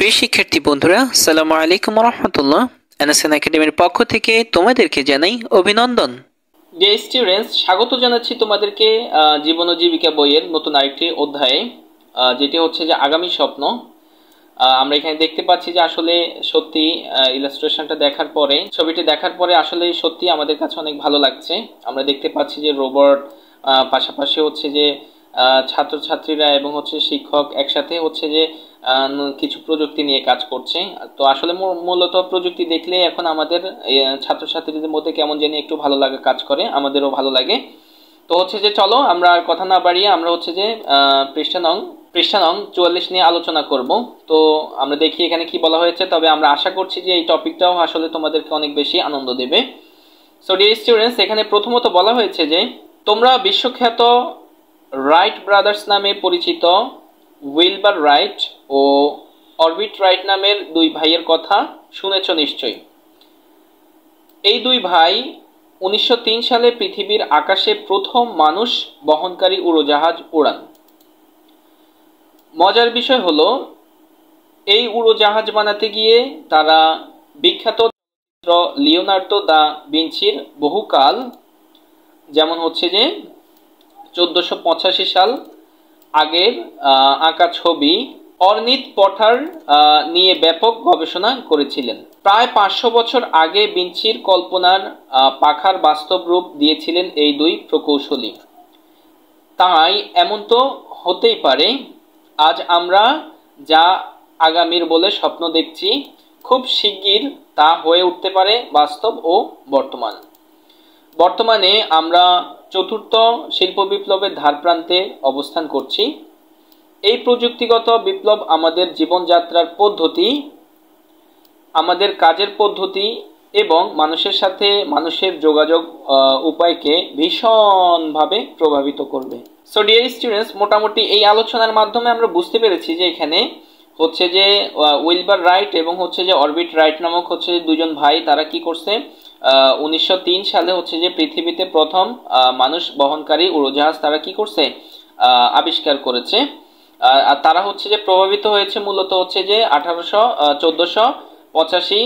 প্রিয় শিক্ষার্থী বন্ধুরা, আসসালামু আলাইকুম রাহমাতুল্লাহ। এনএসএন একাডেমির পক্ষ থেকে তোমাদেরকে জানাই অভিনন্দন। ডিয়ার স্টুডেন্টস, স্বাগত জানাচ্ছি তোমাদেরকে জীবন ও জীবিকা বইয়ের নতুন আরেকটি অধ্যায়ে, যেটি হচ্ছে যে আগামী স্বপ্ন। আমরা এখানে দেখতে পাচ্ছি যে আসলে সত্যি ইলাস্ট্রেশনটা দেখার পরে, ছবিটি দেখার পরে আসলে সত্যি আমাদের কাছে অনেক ভালো লাগছে। আমরা দেখতে পাচ্ছি যে রোবট, পাশাপাশি হচ্ছে যে ছাত্রছাত্রীরা এবং হচ্ছে শিক্ষক একসাথে হচ্ছে যে কিছু প্রযুক্তি নিয়ে কাজ করছে। তো আসলে মূলত প্রযুক্তি দেখলে এখন আমাদের ছাত্রছাত্রীদের মধ্যে কেমন জানি একটু ভালো লাগা কাজ করে, আমাদেরও ভালো লাগে। তো হচ্ছে যে চলো আমরা আর কথা না বাড়িয়ে আমরা হচ্ছে যে পৃষ্ঠা নং 44 নিয়ে আলোচনা করব। তো আমরা দেখি এখানে কি বলা হয়েছে, তবে আমরা আশা করছি যে এই টপিকটাও আসলে তোমাদেরকে অনেক বেশি আনন্দ দেবে। সো ডিয়ার স্টুডেন্টস, এখানে প্রথমত বলা হয়েছে যে তোমরা বিশ্বখ্যাত রাইট ব্রাদার্স নামে পরিচিত উইলবার রাইট ও অরবিট রাইট নামের দুই ভাইয়ের কথা শুনেছ নিশ্চয়ই। এই দুই ভাই 1903 সালে পৃথিবীর আকাশে প্রথম মানুষ বহনকারী উড়োজাহাজ উড়ান। মজার বিষয় হলো, এই উড়োজাহাজ বানাতে গিয়ে তারা বিখ্যাত লিওনার্দো দা ভিঞ্চির বহুকাল, যেমন হচ্ছে যে 1485 সাল আগের আঁকা ছবি অর্নিথ পটার নিয়ে ব্যাপক গবেষণা করেছিলেন। প্রায় 500 বছর আগে ভিঞ্চির কল্পনার পাখার বাস্তব রূপ দিয়েছিলেন এই দুই প্রকৌশলী। তাই এমন তো হতেই পারে, আজ আমরা যা আগামীর বলে স্বপ্ন দেখছি, খুব শিগগির তা হয়ে উঠতে পারে বাস্তব ও বর্তমান। বর্তমানে আমরা চতুর্থ শিল্প বিপ্লবের ধারপ্রান্তে অবস্থান করছি। এই প্রযুক্তিগত বিপ্লব আমাদের জীবনযাত্রার পদ্ধতি, আমাদের কাজের পদ্ধতি এবং মানুষের সাথে মানুষের যোগাযোগ উপায়কে ভীষণভাবে প্রভাবিত করবে। সো ডিয়ার স্টুডেন্টস, মোটামুটি এই আলোচনার মাধ্যমে আমরা বুঝতে পেরেছি যে এখানে হচ্ছে যে উইলবার রাইট এবং হচ্ছে যে অরবিট রাইট নামক হচ্ছে দুজন ভাই, তারা কি করছে, 1903 সালে হচ্ছে যে পৃথিবীতে প্রথম মানুষ বহনকারী উড়োজাহাজ তারা কি করছে, আবিষ্কার করেছে। আর তারা হচ্ছে যে প্রভাবিত হয়েছে মূলত হচ্ছে যে 1485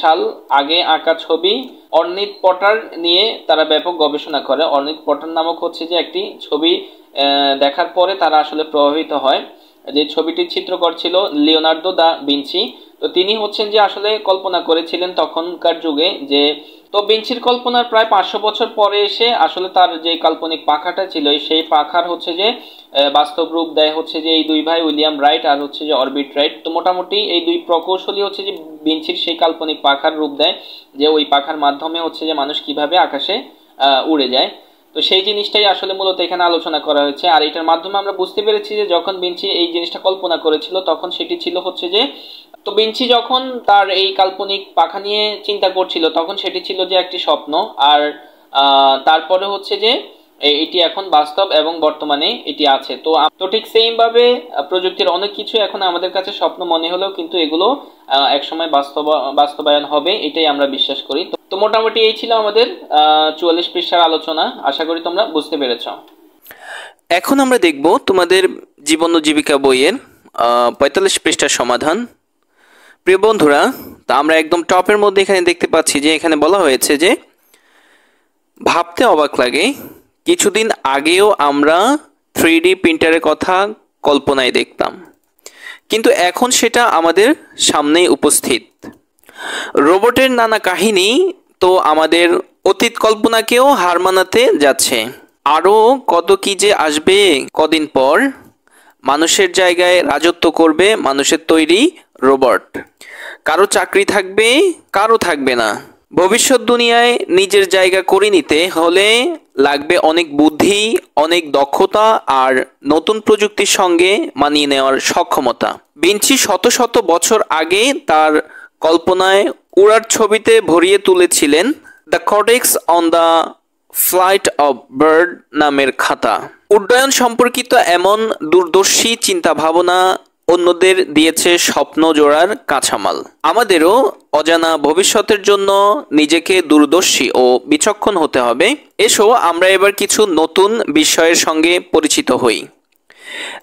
সাল আগে আঁকা ছবি অর্নিথ পটার নিয়ে তারা ব্যাপক গবেষণা করে। অর্নিথ পটার নামক হচ্ছে যে একটি ছবি দেখার পরে তারা আসলে প্রভাবিত হয়। যে ছবিটির চিত্রকর ছিল লিওনার্দো দা ভিঞ্চি। তো তিনি হচ্ছেন যে আসলে কল্পনা করেছিলেন তখনকার যুগে যে, তো ভিঞ্চির কল্পনার প্রায় 500 বছর পরে এসে আসলে তার যে কাল্পনিক পাখাটা ছিল, সেই পাখার হচ্ছে যে বাস্তব রূপ দেয় হচ্ছে যে এই দুই ভাই উইলিয়াম রাইট আর হচ্ছে যে অরবিট রাইট। তো মোটামুটি এই দুই প্রকৌশলী হচ্ছে যে ভিঞ্চির সেই কাল্পনিক পাখার রূপ দেয়, যে ওই পাখার মাধ্যমে হচ্ছে যে মানুষ কিভাবে আকাশে উড়ে যায়। তো সেই জিনিসটাই আসলে মূলত এখানে আলোচনা করা হয়েছে। আর এটার মাধ্যমে আমরা বুঝতে পেরেছি যে যখন ভিঞ্চি এই জিনিসটা কল্পনা করেছিল তখন সেটি ছিল হচ্ছে যে, তো ভিঞ্চি যখন তার এই কাল্পনিক পাখা নিয়ে চিন্তা করছিল তখন সেটি ছিল যে একটি স্বপ্ন। আর তারপরে হচ্ছে যে এটি এখন বাস্তব এবং বর্তমানে এটি আছে। তো ঠিক সেম ভাবে প্রযুক্তির অনেক কিছু এখন আমাদের কাছে স্বপ্ন মনে হলেও কিন্তু এগুলো একসময় বাস্তবায়ন হবে, এটাই আমরা বিশ্বাস করি। তো মোটামুটি এই ছিল আমাদের 44 পৃষ্ঠার আলোচনা। আশা করি তোমরা বুঝতে পেরেছ। এখন আমরা দেখব তোমাদের জীবন ও জীবিকা বইয়ের 45 পৃষ্ঠার সমাধান। প্রিয় বন্ধুরা, তা আমরা একদম টপের মধ্যে এখানে দেখতে পাচ্ছি যে এখানে বলা হয়েছে যে ভাবতে অবাক লাগে, কিছুদিন আগেও আমরা 3D প্রিন্টারের কথা কল্পনায় দেখতাম, কিন্তু এখন সেটা আমাদের সামনেই উপস্থিত। রোবটের নানা কাহিনী তো আমাদের অতীত কল্পনাকেও হার মানাতে যাচ্ছে। আরও কত কি যে আসবে কদিন পর। মানুষের জায়গায় রাজত্ব করবে মানুষের তৈরি রোবট। কারো চাকরি থাকবে, কারো থাকবে না। ভবিষ্যৎ দুনিয়ায় নিজের জায়গা করে নিতে হলে লাগবে অনেক বুদ্ধি, অনেক দক্ষতা আর নতুন প্রযুক্তির সঙ্গে মানিয়ে নেওয়ার সক্ষমতা। ভিঞ্চি শত শত বছর আগে তার কল্পনায় উড়ার ছবিতে ভরিয়ে তুলেছিলেন the codex on the flight of bird নামের খাতা। উড্ডয়ন সম্পর্কিত এমন দূরদর্শী চিন্তা ভাবনা অন্যদের দিয়েছে স্বপ্ন জোড়ার কাঁচামাল। আমাদেরও অজানা ভবিষ্যতের জন্য নিজেকে দূরদর্শী ও বিচক্ষণ হতে হবে। এসো আমরা এবার কিছু নতুন বিষয়ের সঙ্গে পরিচিত হই।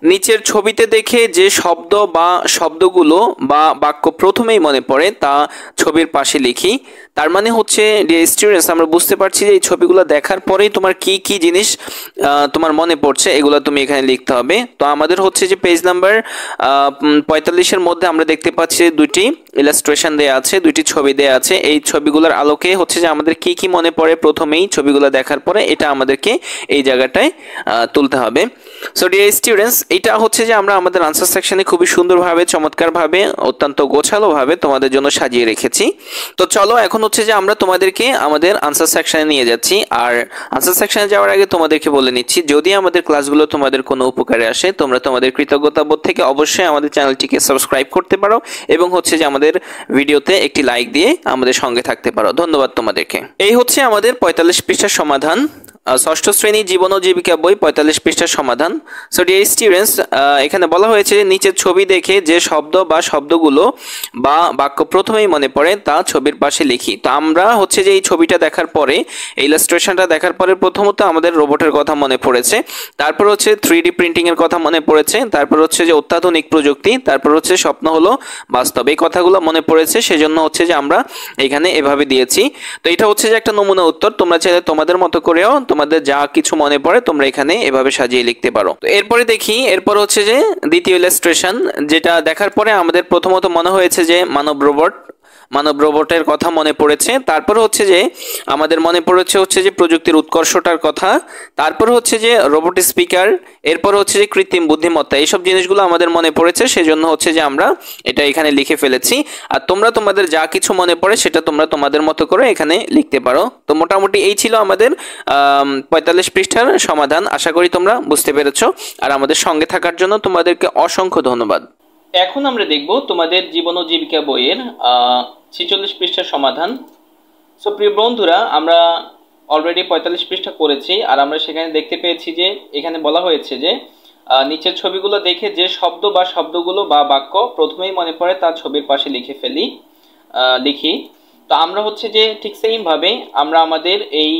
নিচের ছবিতে দেখে যে শব্দ বা শব্দগুলো বা বাক্য প্রথমেই মনে পড়ে তা ছবির পাশে লিখি। তার মানে হচ্ছে ডিয়ার স্টুডেন্টস, আমরা বুঝতে পারছি যে এই ছবিগুলো দেখার পরেই তোমার কি কি জিনিস তোমার মনে পড়ছে এগুলো তুমি এখানে লিখতে হবে। তো আমাদের হচ্ছে যে পেজ নাম্বার 45-এর মধ্যে আমরা দেখতে পাচ্ছি দুইটি ইলাস্ট্রেশন দেয়া আছে, দুইটি ছবি দেয়া আছে। এই ছবিগুলোর আলোকে হচ্ছে যে আমাদের কি কি মনে পড়ে প্রথমেই ছবিগুলো দেখার পরে, এটা আমাদেরকে এই জায়গাটায় তুলতে হবে। সো ডিয়ার স্টুডেন্টস, এটা হচ্ছে যে আমরা আমাদের আনসার সেকশনে খুবই সুন্দরভাবে, চমৎকারভাবে, অত্যন্ত গোছালোভাবে তোমাদের জন্য সাজিয়ে রেখেছি। তো চলো এখন হচ্ছে যে আমরা তোমাদেরকে আমাদের আনসার সেকশনে নিয়ে যাচ্ছি। আর আনসার সেকশনে যাওয়ার আগে তোমাদেরকে বলে নিচ্ছি, যদি আমাদের ক্লাসগুলো তোমাদের কোনো উপকারে আসে, তোমরা তোমাদের কৃতজ্ঞতাবোধ থেকে অবশ্যই আমাদের চ্যানেলটিকে সাবস্ক্রাইব করতে পারো এবং হচ্ছে যে আমাদের ভিডিওতে একটি লাইক দিয়ে আমাদের সঙ্গে থাকতে পারো। ধন্যবাদ তোমাদেরকে। এই হচ্ছে আমাদের 45 পৃষ্ঠার সমাধান, ষষ্ঠ শ্রেণী জীবন ও জীবিকা বই 45 পৃষ্ঠার সমাধান। সো ডিয়ার স্টুডেন্টস, এখানে বলা হয়েছে নিচের ছবি দেখে যে শব্দ বা শব্দগুলো বা বাক্য প্রথমেই মনে পড়ে তা ছবির পাশে লিখি। তো আমরা হচ্ছে যে এই ছবিটা দেখার পরে, এই ইলাস্ট্রেশনটা দেখার পরে প্রথমত আমাদের রোবটের কথা মনে পড়েছে, তারপর হচ্ছে 3D প্রিন্টিং এর কথা মনে পড়েছে, তারপর হচ্ছে যে অত্যাধুনিক প্রযুক্তি, তারপর হচ্ছে স্বপ্ন হলো বাস্তব। এই কথাগুলো মনে পড়েছে, সেজন্য হচ্ছে যে আমরা এখানে এভাবে দিয়েছি। তো এটা হচ্ছে যে একটা নমুনা উত্তর, তোমরা চাইলে তোমাদের মতো করেও তোমাদের যা কিছু মনে পড়ে তোমরা এখানে এভাবে সাজিয়ে লিখতে পারো। তো এরপরে দেখি, এরপর হচ্ছে যে দ্বিতীয় ইলাস্ট্রেশন, যেটা দেখার পরে আমাদের প্রথমত মনে হয়েছে যে মানব রোবটের কথা মনে পড়েছে। তারপর হচ্ছে যে আমাদের মনে পড়েছে হচ্ছে যে প্রযুক্তির উৎকর্ষটার কথা, তারপর হচ্ছে যে রোবট স্পিকার, এরপর হচ্ছে যে কৃত্রিম বুদ্ধিমত্তা। এইসব জিনিসগুলো আমাদের মনে পড়েছে, সেজন্য হচ্ছে যে আমরা এটা এখানে লিখে ফেলেছি। আর তোমরা তোমাদের যা কিছু মনে পড়ে সেটা তোমরা তোমাদের মতো করে এখানে লিখতে পারো। তো মোটামুটি এই ছিল আমাদের 45 পৃষ্ঠার সমাধান। আশা করি তোমরা বুঝতে পেরেছো। আর আমাদের সঙ্গে থাকার জন্য তোমাদেরকে অসংখ্য ধন্যবাদ। এখন আমরা দেখব তোমাদের জীবন ও জীবিকা বইয়ের 46 পৃষ্ঠার সমাধান। সো প্রিয় বন্ধুরা, আমরা অলরেডি 45 পৃষ্ঠা করেছি। আর আমরা সেখানে দেখতে পেয়েছি যে এখানে বলা হয়েছে যে নিচের ছবিগুলো দেখে যে শব্দ বা শব্দগুলো বা বাক্য প্রথমেই মনে পড়ে তা ছবির পাশে লিখি। তো আমরা হচ্ছে যে ঠিক সেম ভাবে আমরা আমাদের এই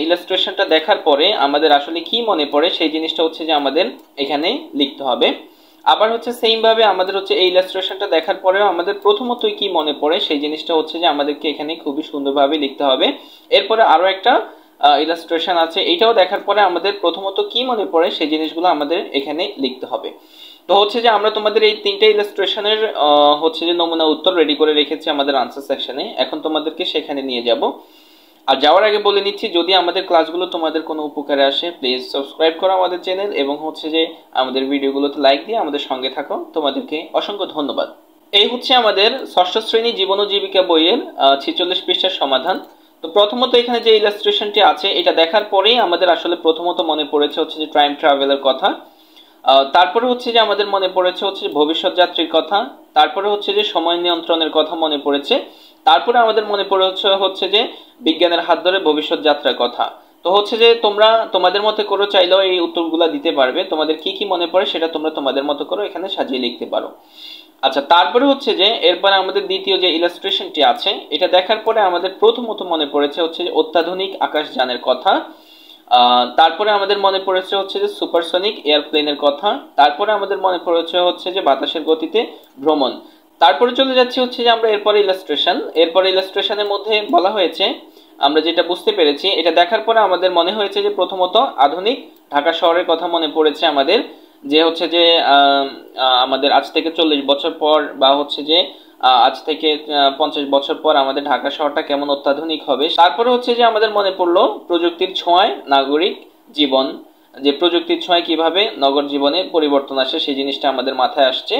ইলাস্ট্রেশনটা দেখার পরে আমাদের আসলে কি মনে পড়ে সেই জিনিসটা হচ্ছে যে আমাদের এখানে লিখতে হবে। আবার হচ্ছে সেম ভাবে আমাদের হচ্ছে এই ইলাস্ট্রেশনটা দেখার পরেও আমাদের প্রথমতই কি মনে পড়ে সেই জিনিসটা হচ্ছে যে আমাদেরকে এখানে খুবই সুন্দরভাবে লিখতে হবে। এরপরে আরো একটা ইলাস্ট্রেশন আছে, এটাও দেখার পরে আমাদের প্রথমত কি মনে পড়ে সেই জিনিসগুলো আমাদের এখানে লিখতে হবে। তো হচ্ছে যে আমরা তোমাদের এই তিনটা ইলাস্ট্রেশনের হচ্ছে যে নমুনা উত্তর রেডি করে রেখেছি আমাদের আনসার সেকশনে। এখন তোমাদেরকে সেখানে নিয়ে যাব। আর যাওয়ার আগে বলে নিচ্ছি, যদি আমাদের ক্লাসগুলো তোমাদের কোনো উপকারে আসে, প্লিজ সাবস্ক্রাইব করো আমাদের চ্যানেল এবং হচ্ছে যে আমাদের ভিডিওগুলোতে লাইক দিয়ে আমাদের সঙ্গে থাকো। তোমাদেরকে অসংখ্য ধন্যবাদ। এই হচ্ছে আমাদের ষষ্ঠ শ্রেণী জীবন ও জীবিকা বইয়ের 46 পৃষ্ঠার সমাধান। তো প্রথমত এখানে যে ইলাস্ট্রেশনটি আছে এটা দেখার পরেই আমাদের আসলে প্রথমত মনে পড়েছে হচ্ছে যে টাইম ট্রাভেলের কথা, তারপরে হচ্ছে যে আমাদের মনে পড়েছে হচ্ছে ভবিষ্যৎ যাত্রীর কথা, তারপরে হচ্ছে যে সময় নিয়ন্ত্রণের কথা মনে পড়েছে, তারপরে আমাদের মনে পড়েছে হচ্ছে যে বিজ্ঞানের হাত ধরে ভবিষ্যৎ যাত্রার কথা। তো হচ্ছে যে তোমরা তোমাদের মতো করে চাইলেও এই উত্তরগুলো দিতে পারবে। তোমাদের কি কি মনে পড়ে সেটা তোমরা তোমাদের মতো করে এখানে সাজিয়ে লিখতে পারো। আচ্ছা, তারপরে হচ্ছে যে এরপরে আমাদের দ্বিতীয় যে ইলাস্ট্রেশনটি আছে এটা দেখার পরে আমাদের প্রথমত মনে পড়েছে হচ্ছে যে অত্যাধুনিক আকাশযানের কথা, তারপরে আমাদের মনে পড়েছে হচ্ছে যে সুপারসনিক এয়ারপ্লেনের কথা, তারপরে আমাদের মনে পড়েছে হচ্ছে যে বাতাসের গতিতে ভ্রমণ। তারপরে চলে যাচ্ছি হচ্ছে যে আমরা এরপরে ইলাস্ট্রেশনের মধ্যে বলা হয়েছে, আমরা যেটা বুঝতে পেরেছি এটা দেখার পরে আমাদের মনে হয়েছে যে প্রথমত আধুনিক ঢাকা শহরের কথা মনে পড়েছে আমাদের, যে হচ্ছে যে আমাদের আজ থেকে 40 বছর পর বা হচ্ছে যে আজ থেকে 50 বছর পর আমাদের ঢাকা শহরটা কেমন অত্যাধুনিক হবে। তারপরে হচ্ছে যে আমাদের মনে পড়লো প্রযুক্তির ছোঁয়ায় নাগরিক জীবন, যে প্রযুক্তির ছোঁয়ায় কিভাবে নগর জীবনে পরিবর্তন আসে সেই জিনিসটা আমাদের মাথায় আসছে।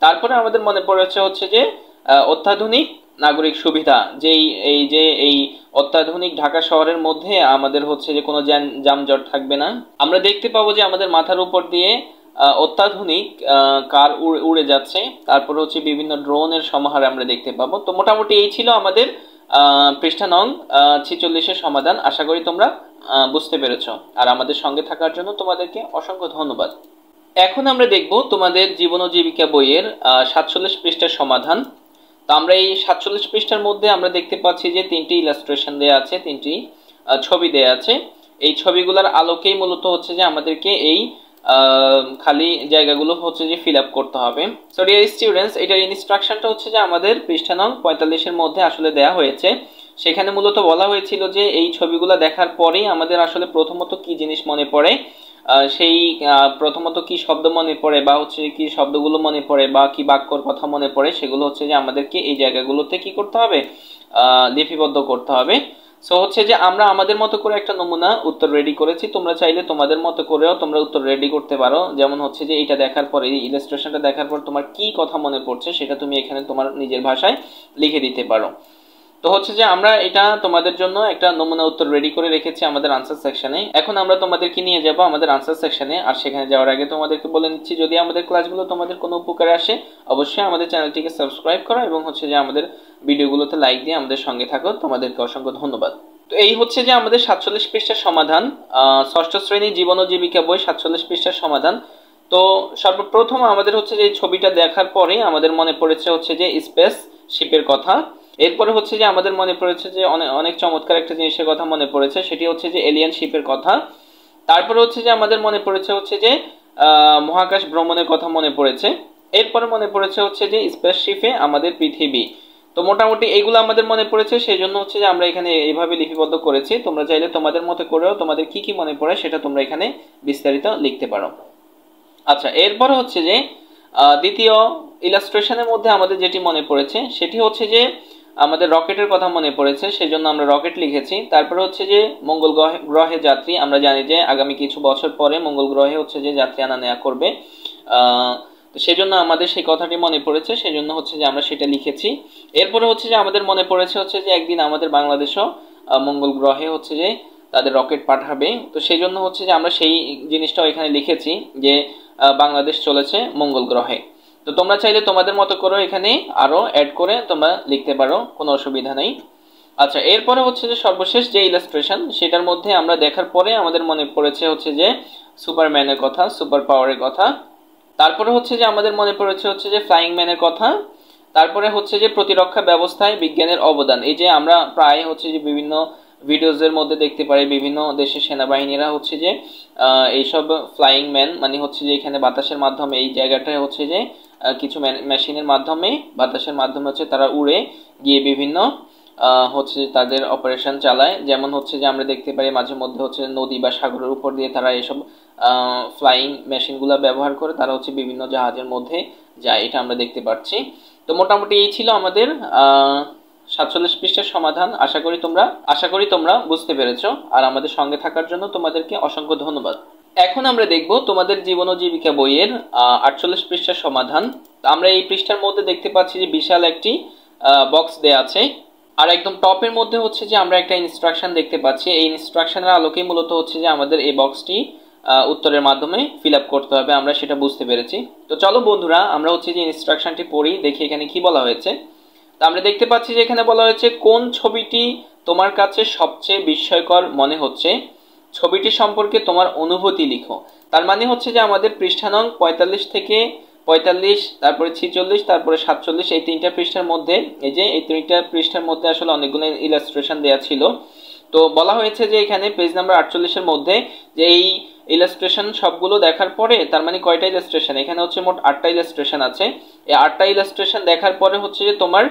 তারপরে আমাদের মনে পড়েছে হচ্ছে যে অত্যাধুনিক নাগরিক সুবিধা, এই অত্যাধুনিক ঢাকা শহরের মধ্যে আমাদের হচ্ছে যে কোনো যানজট থাকবে না। আমরা দেখতে পাবো যে আমাদের মাথার উপর দিয়ে অত্যাধুনিক কার উড়ে যাচ্ছে, তারপর হচ্ছে বিভিন্ন ড্রোনের সমাহার আমরা দেখতে পাবো। তো মোটামুটি এই ছিল আমাদের পৃষ্ঠা নং 46-এর সমাধান। আশা করি তোমরা বুঝতে পেরেছ। আর আমাদের সঙ্গে থাকার জন্য তোমাদেরকে অসংখ্য ধন্যবাদ। এখন আমরা দেখব তোমাদের জীবন ও জীবিকা বইয়ের 47 পৃষ্ঠার সমাধান। তো আমরা এই 47 পৃষ্ঠার মধ্যে আমরা দেখতে পাচ্ছি যে তিনটি ইলাস্ট্রেশন দেয়া আছে, তিনটি ছবি দেয়া আছে। এই ছবিগুলোর আলোকেই মূলত হচ্ছে যে আমাদেরকে এই খালি জায়গাগুলো হচ্ছে যে ফিল আপ করতে হবে। সো ডিয়ার স্টুডেন্টস, এটার ইনস্ট্রাকশনটা হচ্ছে যে আমাদের পৃষ্ঠা নং 45-এর মধ্যে আসলে দেয়া হয়েছে। সেখানে মূলত বলা হয়েছিল যে এই ছবিগুলো দেখার পরেই আমাদের আসলে প্রথমত কি জিনিস মনে পড়ে, সেই প্রথমত কি শব্দ মনে পড়ে বা হচ্ছে কি শব্দগুলো মনে পড়ে বা কি বাক্যর কথা মনে পড়ে, সেগুলো হচ্ছে যে আমাদেরকে এই জায়গাগুলোতে কি করতে হবে, লিপিবদ্ধ করতে হবে। সো হচ্ছে যে আমরা আমাদের মতো করে একটা নমুনা উত্তর রেডি করেছি, তোমরা চাইলে তোমাদের মতো করেও তোমরা উত্তর রেডি করতে পারো। যেমন হচ্ছে যে এটা দেখার পরে, এই ইলাস্ট্রেশনটা দেখার পর তোমার কি কথা মনে পড়ছে সেটা তুমি এখানে তোমার নিজের ভাষায় লিখে দিতে পারো। তো হচ্ছে যে আমরা এটা তোমাদের জন্য একটা নমুনা উত্তর রেডি করে রেখেছি আমাদের আনসার সেকশনে। এখন আমরা তোমাদেরকে নিয়ে যাব আমাদের আনসার সেকশনে। আর সেখানে যাওয়ার আগে তোমাদেরকে বলে নিচ্ছি, যদি আমাদের ক্লাসগুলো তোমাদের কোনো উপকারে আসে অবশ্যই আমাদের চ্যানেলটিকে সাবস্ক্রাইব করো এবং হচ্ছে যে আমাদের ভিডিওগুলোতে লাইক দিয়ে আমাদের সঙ্গে থাকো। তোমাদেরকে অসংখ্য ধন্যবাদ। তো এই হচ্ছে যে আমাদের 47 পৃষ্ঠার সমাধান, ষষ্ঠ শ্রেণী জীবন ও জীবিকা বই 47 পৃষ্ঠার সমাধান। তো সর্বপ্রথম আমাদের হচ্ছে যে ছবিটা দেখার পরে আমাদের মনে পড়েছে হচ্ছে যে স্পেস শিপের কথা। এরপরে হচ্ছে যে আমাদের মনে পড়েছে যে অনেক অনেক চমৎকার একটা জিনিসের কথা মনে পড়েছে, সেটি হচ্ছে যে এলিয়ান শিপের কথা। তারপরে হচ্ছে যে আমাদের মনে পড়েছে হচ্ছে যে মহাকাশ ভ্রমণের কথা মনে পড়েছে। এরপরে মনে পড়েছে হচ্ছে যে স্পেস শিপে আমাদের পৃথিবী। তো মোটামুটি এইগুলো আমাদের মনে পড়েছে, সেই জন্য হচ্ছে যে আমরা এখানে এইভাবে লিপিবদ্ধ করেছি। তোমরা চাইলে তোমাদের মতো করেও তোমাদের কি কি মনে পড়ে সেটা তোমরা এখানে বিস্তারিত লিখতে পারো। আচ্ছা, এরপরে হচ্ছে যে দ্বিতীয় ইলাস্ট্রেশনের মধ্যে আমাদের যেটি মনে পড়েছে সেটি হচ্ছে যে আমাদের রকেটের কথা মনে পড়েছে, সেই জন্য আমরা রকেট লিখেছি। তারপরে হচ্ছে যে মঙ্গল গ্রহে যাত্রী, আমরা জানি যে আগামী কিছু বছর পরে মঙ্গল গ্রহে হচ্ছে যে যাত্রী আনা নেওয়া করবে, তো সেই জন্য আমাদের সেই কথাটি মনে পড়েছে, সেই জন্য হচ্ছে যে আমরা সেটা লিখেছি। এরপরে হচ্ছে যে আমাদের মনে পড়েছে হচ্ছে যে একদিন আমাদের বাংলাদেশও মঙ্গল গ্রহে হচ্ছে যে তাদের রকেট পাঠাবে, তো সেই জন্য হচ্ছে যে আমরা সেই জিনিসটাও এখানে লিখেছি যে বাংলাদেশ চলেছে মঙ্গল গ্রহে। তো তোমরা চাইলে তোমাদের মতো করে এখানে আরো অ্যাড করে তোমরা লিখতে পারো, কোনো অসুবিধা নেই। আচ্ছা, এরপরে হচ্ছে যে সর্বশেষ যে ইলাস্ট্রেশন সেটার মধ্যে আমরা দেখার পরে আমাদের মনে পড়েছে হচ্ছে যে সুপারম্যানের কথা, সুপার পাওয়ারের কথা। তারপরে হচ্ছে যে আমাদের মনে পড়েছে হচ্ছে যে ফ্লাইং ম্যানের কথা। তারপরে হচ্ছে যে প্রতিরক্ষা ব্যবস্থায় বিজ্ঞানের অবদান। এই যে আমরা প্রায় হচ্ছে যে বিভিন্ন ভিডিওজের মধ্যে দেখতে পারি বিভিন্ন দেশের সেনাবাহিনীরা হচ্ছে যে এইসব ফ্লাইং ম্যান মানে হচ্ছে যে এখানে বাতাসের মাধ্যমে এই জায়গাটায় হচ্ছে যে কিছু মেশিনের মাধ্যমে বাতাসের মাধ্যমে হচ্ছে তারা উড়ে গিয়ে বিভিন্ন হচ্ছে তাদের অপারেশন চালায়। যেমন হচ্ছে যে আমরা দেখতে পারি মাঝে মধ্যে হচ্ছে নদী বা সাগরের উপর দিয়ে তারা এসব ফ্লাইং মেশিনগুলো ব্যবহার করে তারা হচ্ছে বিভিন্ন জাহাজের মধ্যে যায়, এটা আমরা দেখতে পাচ্ছি। তো মোটামুটি এই ছিল আমাদের 47 পৃষ্ঠার সমাধান। আশা করি তোমরা বুঝতে পেরেছো। আর আমাদের সঙ্গে থাকার জন্য তোমাদেরকে অসংখ্য ধন্যবাদ। এখন আমরা দেখব তোমাদের জীবন ও জীবিকা বইয়ের 48 পৃষ্ঠার সমাধান। আমরা এই পৃষ্ঠার মধ্যে দেখতে পাচ্ছি যে বিশাল একটি বক্স দেয়া আছে, আর একদম টপের মধ্যে হচ্ছে যে আমরা একটা ইনস্ট্রাকশন দেখতে পাচ্ছি। এই ইনস্ট্রাকশনের আলোকেই মূলত হচ্ছে যে আমাদের এই বক্সটি উত্তরের মাধ্যমে ফিল আপ করতে হবে, আমরা সেটা বুঝতে পেরেছি। তো চলো বন্ধুরা আমরা হচ্ছে যে ইনস্ট্রাকশনটি পড়ি, দেখি এখানে কি বলা হয়েছে। তো আমরা দেখতে পাচ্ছি যে এখানে বলা হয়েছে কোন ছবিটি তোমার কাছে সবচেয়ে বিস্ময়কর মনে হচ্ছে, ছবিটি সম্পর্কে তোমার অনুভূতি লিখো। তার মানে হচ্ছে যে আমাদের পৃষ্ঠা নং 45 থেকে 45, তারপরে 46, তারপরে 47, এই তিনটা পৃষ্ঠার মধ্যে এই তিনটা পৃষ্ঠার মধ্যে আসলে অনেকগুলো ইলাস্ট্রেশন দেয়া ছিল। তো বলা হয়েছে যে এখানে পেজ নাম্বার 48-এর মধ্যে যে এই ইলাস্ট্রেশন সবগুলো দেখার পরে, তার মানে কয়টা ইলাস্ট্রেশন, এখানে হচ্ছে মোট 8টা ইলাস্ট্রেশন আছে। এই 8টা ইলাস্ট্রেশন দেখার পরে হচ্ছে যে তোমার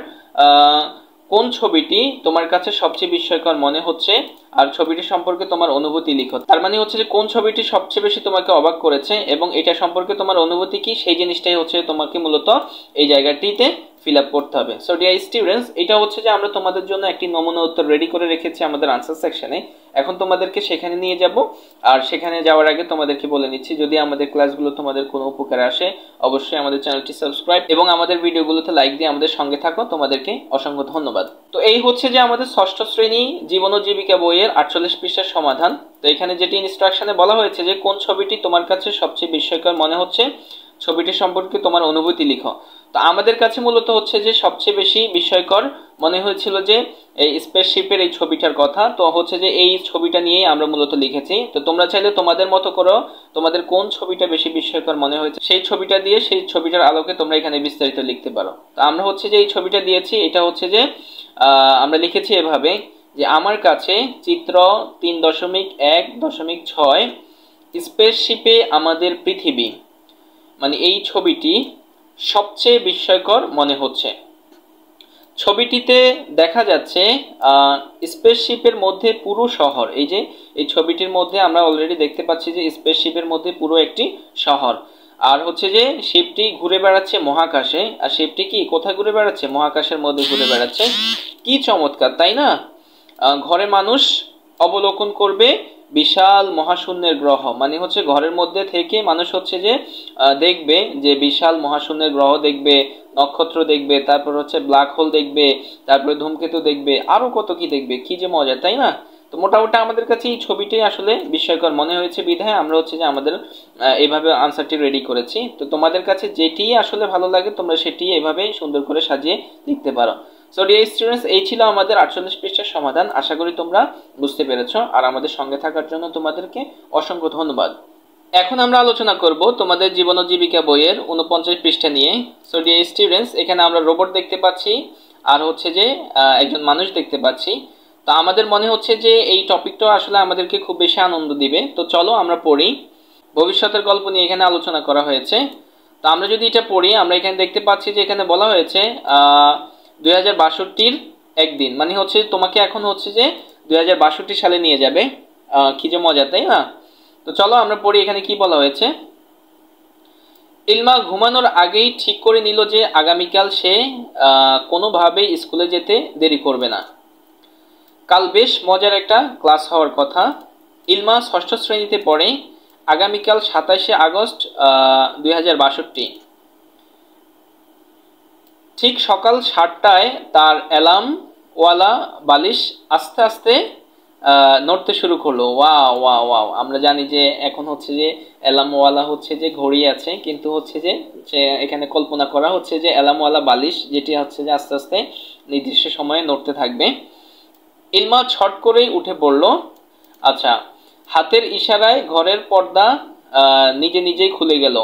কোন ছবিটি তোমার কাছে সবচেয়ে বিস্ময়কর মনে হচ্ছে আর ছবিটি সম্পর্কে তোমার অনুভূতি লিখো। তার মানে হচ্ছে যে কোন ছবিটি সবচেয়ে বেশি তোমাকে অবাক করেছে এবং এটা সম্পর্কে তোমার অনুভূতি কি, সেই জিনিসটাই হচ্ছে তোমাকে মূলত এই জায়গাটিতে ফিল আপ করতে হবে। সো ডিয়ার স্টুডেন্টস, এটা হচ্ছে যে আমরা তোমাদের জন্য একটি নমুনা উত্তর রেডি করে রেখেছি আমাদের আনসার সেকশনে। এখন তোমাদেরকে সেখানে নিয়ে যাব, আর সেখানে যাওয়ার আগে তোমাদেরকে বলে নিচ্ছি যদি আমাদের ক্লাসগুলো তোমাদের কোনো উপকারে আসে অবশ্যই আমাদের চ্যানেলটি সাবস্ক্রাইব এবং আমাদের ভিডিওগুলোতে লাইক দিয়ে আমাদের সঙ্গে থাকো। তোমাদেরকে অসংখ্য ধন্যবাদ। তো এই হচ্ছে যে আমাদের ষষ্ঠ শ্রেণী জীবন ও জীবিকা বইয়ের 48 পৃষ্ঠার সমাধান। তো এখানে যেটি ইনস্ট্রাকশনে বলা হয়েছে যে কোন ছবিটি তোমার কাছে সবচেয়ে বিস্ময়কর মনে হচ্ছে, ছবিটি সম্পর্কে তোমার অনুভূতি লিখো। তো আমাদের কাছে মূলত হচ্ছে যে সবচেয়ে বেশি বিস্ময়কর মনে হয়েছিল যে এই স্পেসশিপের এই ছবিটার কথা। তো হচ্ছে যে এই ছবিটা নিয়েই আমরা মূলত লিখেছি। তো তোমরা চাইলে তোমাদের মতো করো, তোমাদের কোন ছবিটা বেশি বিস্ময়কর মনে হয়েছে সেই ছবিটা দিয়ে সেই ছবিটার আলোকে তোমরা এখানে বিস্তারিত লিখতে পারো। তো আমরা হচ্ছে যে এই ছবিটা দিয়েছি, এটা হচ্ছে যে আমরা লিখেছি এভাবে যে আমার কাছে চিত্র 3.1.6 স্পেসশিপে আমাদের পৃথিবী, মানে এই ছবিটি সবচেয়ে বিস্ময়কর মনে হচ্ছে। ছবিটিতে দেখা যাচ্ছে স্পেসশিপের মধ্যে পুরো শহর। এই যে এই ছবিটির মধ্যে আমরা অলরেডি দেখতে পাচ্ছি যে স্পেসশিপের মধ্যে পুরো একটি শহর। আর হচ্ছে যে শিপটি ঘুরে বেড়াচ্ছে মহাকাশে। আর শিপটি কি কোথায় ঘুরে বেড়াচ্ছে? মহাকাশের মধ্যে ঘুরে বেড়াচ্ছে। কি চমৎকার, তাই না? ঘরে মানুষ অবলোকন করবে বিশাল মহাশূন্যের গ্রহ, মানে হচ্ছে ঘরের মধ্যে থেকে মানুষ হচ্ছে যে দেখবে যে বিশাল মহাশূন্যের গ্রহ দেখবে, নক্ষত্র দেখবে, তারপর হচ্ছে ব্ল্যাক হোল দেখবে, তারপরে ধূমকেতু দেখবে, আরো কত কি দেখবে। কি যে মজা, তাই না? তো মোটামুটি আমাদের কাছে এই ছবিটি আসলে বিস্ময়কর মনে হয়েছে বিধায় আমরা হচ্ছে যে আমাদের এইভাবে আনসারটি রেডি করেছি। তো তোমাদের কাছে যেটি আসলে ভালো লাগে তোমরা সেটি এভাবে সুন্দর করে সাজিয়ে লিখতে পারো। সো ডিয়ার স্টুডেন্টস, এই ছিল আমাদের 48 পৃষ্ঠার সমাধান। আশা করি তোমরা বুঝতে পেরেছো। আর আমাদের সঙ্গে থাকার জন্য তোমাদেরকে অসংখ্য ধন্যবাদ। এখন আমরা আলোচনা করব তোমাদের জীবন ও জীবিকা বইয়ের 49 পৃষ্ঠা নিয়ে। সো ডিয়ার স্টুডেন্টস, এখানে আমরা রোবট দেখতে পাচ্ছি আর হচ্ছে যে একজন মানুষ দেখতে পাচ্ছি। তো আমাদের মনে হচ্ছে যে এই টপিকটা আসলে আমাদেরকে খুব বেশি আনন্দ দিবে। তো চলো আমরা পড়ি। ভবিষ্যতের গল্প নিয়ে এখানে আলোচনা করা হয়েছে। তো আমরা যদি এটা পড়ি, আমরা এখানে দেখতে পাচ্ছি যে এখানে বলা হয়েছে 2062 একদিন, মানে হচ্ছে তোমাকে এখন হচ্ছে যে 2062 সালে নিয়ে যাবে। কি যে মজা, তাই না? তো চলো আমরা পড়ি এখানে কি বলা হয়েছে। ইলমা ঘুমানোর আগেই ঠিক করে নিল যে আগামীকাল সে কোনোভাবেই স্কুলে যেতে দেরি করবে না। কাল বেশ মজার একটা ক্লাস হওয়ার কথা। ইলমা ষষ্ঠ শ্রেণীতে পড়ে। আগামীকাল 27শে আগস্ট 2062। ঠিক সকাল 7টায় তার অ্যালার্মওয়ালা বালিশ আস্তে আস্তে নড়তে শুরু করলো। ওয়াও ওয়াও ওয়াও, আমরা জানি যে এখন হচ্ছে যে অ্যালার্মওয়ালা হচ্ছে যে ঘড়ি আছে, কিন্তু হচ্ছে যে এখানে কল্পনা করা হচ্ছে যে অ্যালার্মওয়ালা বালিশ, যেটি হচ্ছে যে আস্তে আস্তে নির্দিষ্ট সময়ে নড়তে থাকবে। ইলমা ছট করেই উঠে পড়ল। আচ্ছা, হাতের ইশারায় ঘরের পর্দা নিজে নিজেই খুলে গেল।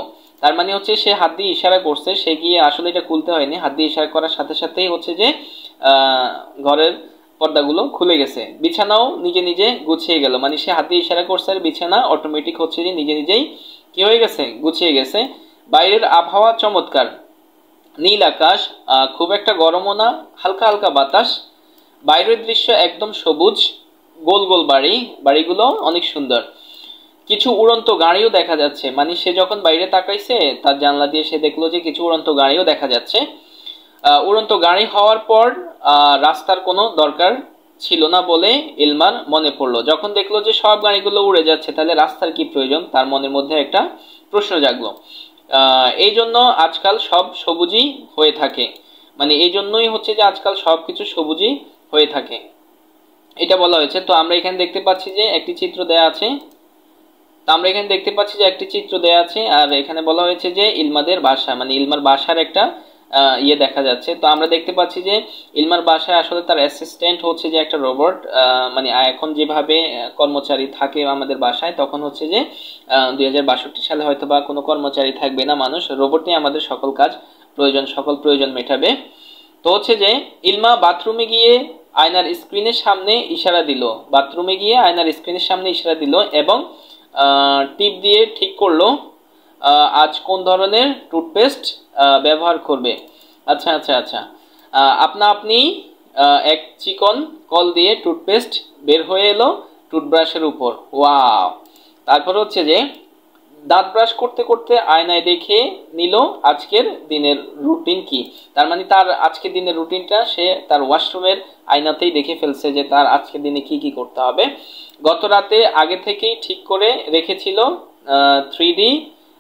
তার মানে হচ্ছে সে হাত দিয়ে ইশারা করছে, সে গিয়ে আসলে এটা খুলতে হয়নি, হাত দিয়ে ইশারা করার সাথে সাথেই হচ্ছে যে ঘরের পর্দাগুলো খুলে গেছে। বিছানাও নিজে নিজে গুছিয়ে গেল, মানে সে হাত দিয়ে ইশারা করছে আর বিছানা অটোমেটিক হচ্ছে যে নিজে নিজেই কি হয়ে গেছে, গুছিয়ে গেছে। বাইরের আবহাওয়া চমৎকার, নীল আকাশ, খুব একটা গরমও না, হালকা হালকা বাতাস। বাইরের দৃশ্য একদম সবুজ, গোল গোল বাড়িগুলো অনেক সুন্দর। কিছু উড়ন্ত গাড়িও দেখা যাচ্ছে, মানে সে যখন বাইরে তাকাইছে তার জানলা দিয়ে সে দেখলো যে কিছু উড়ন্ত গাড়িও দেখা যাচ্ছে। উড়ন্ত গাড়ি হওয়ার পর রাস্তার কোনো দরকার ছিল না বলে ইলমার মনে পড়লো। যখন দেখলো যে সব গাড়িগুলো উড়ে যাচ্ছে, তাহলে রাস্তার কি প্রয়োজন, তার মনের মধ্যে একটা প্রশ্ন জাগলো। এই জন্য আজকাল সব সবুজই হয়ে থাকে, মানে এই জন্যই হচ্ছে যে আজকাল সবকিছু সবুজই হয়ে থাকে, এটা বলা হয়েছে। তো আমরা এখানে দেখতে পাচ্ছি যে একটি চিত্র দেয়া আছে। আর এখানে বলা হয়েছে যে ইলমাদের বাসা, মানে ইলমার বাসার একটা দেখা যাচ্ছে। তো আমরা দেখতে পাচ্ছি যে ইলমার বাসায় আসলে তার অ্যাসিস্ট্যান্ট হচ্ছে যে একটা রোবট, মানে এখন যেভাবে কর্মচারী থাকে আমাদের বাসায়, তখন হচ্ছে যে 2062 সালে হয়তো বা কোনো কর্মচারী থাকবে না, মানুষ রোবটই আমাদের সকল প্রয়োজন মেটাবে। তো হচ্ছে যে ইলমা বাথরুমে গিয়ে আয়নার স্ক্রিনের সামনে ইশারা দিল এবং টিপ দিয়ে ঠিক করলো আজ কোন ধরনের টুথপেস্ট ব্যবহার করবে। আচ্ছা আচ্ছা আচ্ছা, আপনি এক চিকন কল দিয়ে টুথপেস্ট বের হয়ে এলো টুথব্রাশের উপর। ওয়াও! তারপর হচ্ছে যে দাঁত ব্রাশ করতে করতে আয়নায় দেখে নিল আজকের দিনের রুটিন কি। তার মানে তার আজকের দিনের রুটিনটা সে তার ওয়াশরুমের আয়নাতেই দেখে ফেলছে যে তার আজকের দিনে কি কি করতে হবে। গত রাতে আগে থেকেই ঠিক করে রেখেছিল 3D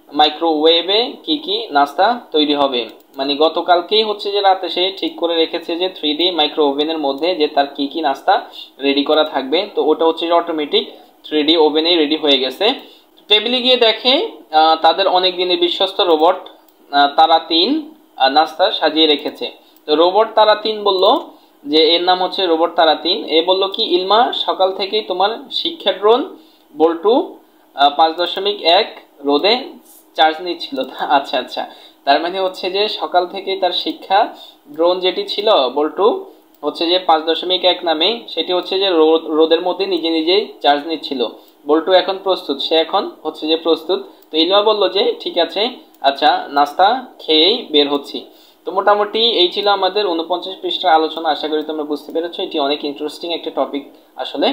মাইক্রোওয়েভে কি কি নাস্তা তৈরি হবে, মানে গতকালকেই হচ্ছে যে রাতে সে ঠিক করে রেখেছে যে 3D মাইক্রো ওভেনের মধ্যে যে তার কি কি নাস্তা রেডি করা থাকবে। তো ওটা হচ্ছে যে অটোমেটিক 3D ওভেনেই রেডি হয়ে গেছে। টেবিলে গিয়ে দেখে তাদের অনেক দিনের বিশ্বস্ত রোবট তারা 3 নাস্তা সাজিয়ে রেখেছে। তো রোবট তারা 3 বলল যে এর নাম হচ্ছে রোবট তারা 3। এ বলল কি, ইলমা সকাল থেকেই তোমার শিক্ষা ড্রোন বল্টু 5.1 রোদে চার্জ নিচ্ছিল। আচ্ছা আচ্ছা, তার মানে হচ্ছে যে সকাল থেকেই তার শিক্ষা ড্রোন যেটি ছিল বল্টু হচ্ছে যে 5.1 নামে, সেটি হচ্ছে যে রোদের মধ্যে নিজে নিজেই চার্জ নিচ্ছিল। বল্টু এখন প্রস্তুত, সে এখন হচ্ছে যে প্রস্তুত। তো ইলমা বলল যে ঠিক আছে, আচ্ছা নাস্তা খেয়েই বের হচ্ছি। তো মোটামুটি এই ছিল আমাদের 49 পৃষ্ঠার আলোচনা। আশা করি তোমরা বুঝতে পেরেছো, এটি অনেক ইন্টারেস্টিং একটা টপিক আসলে।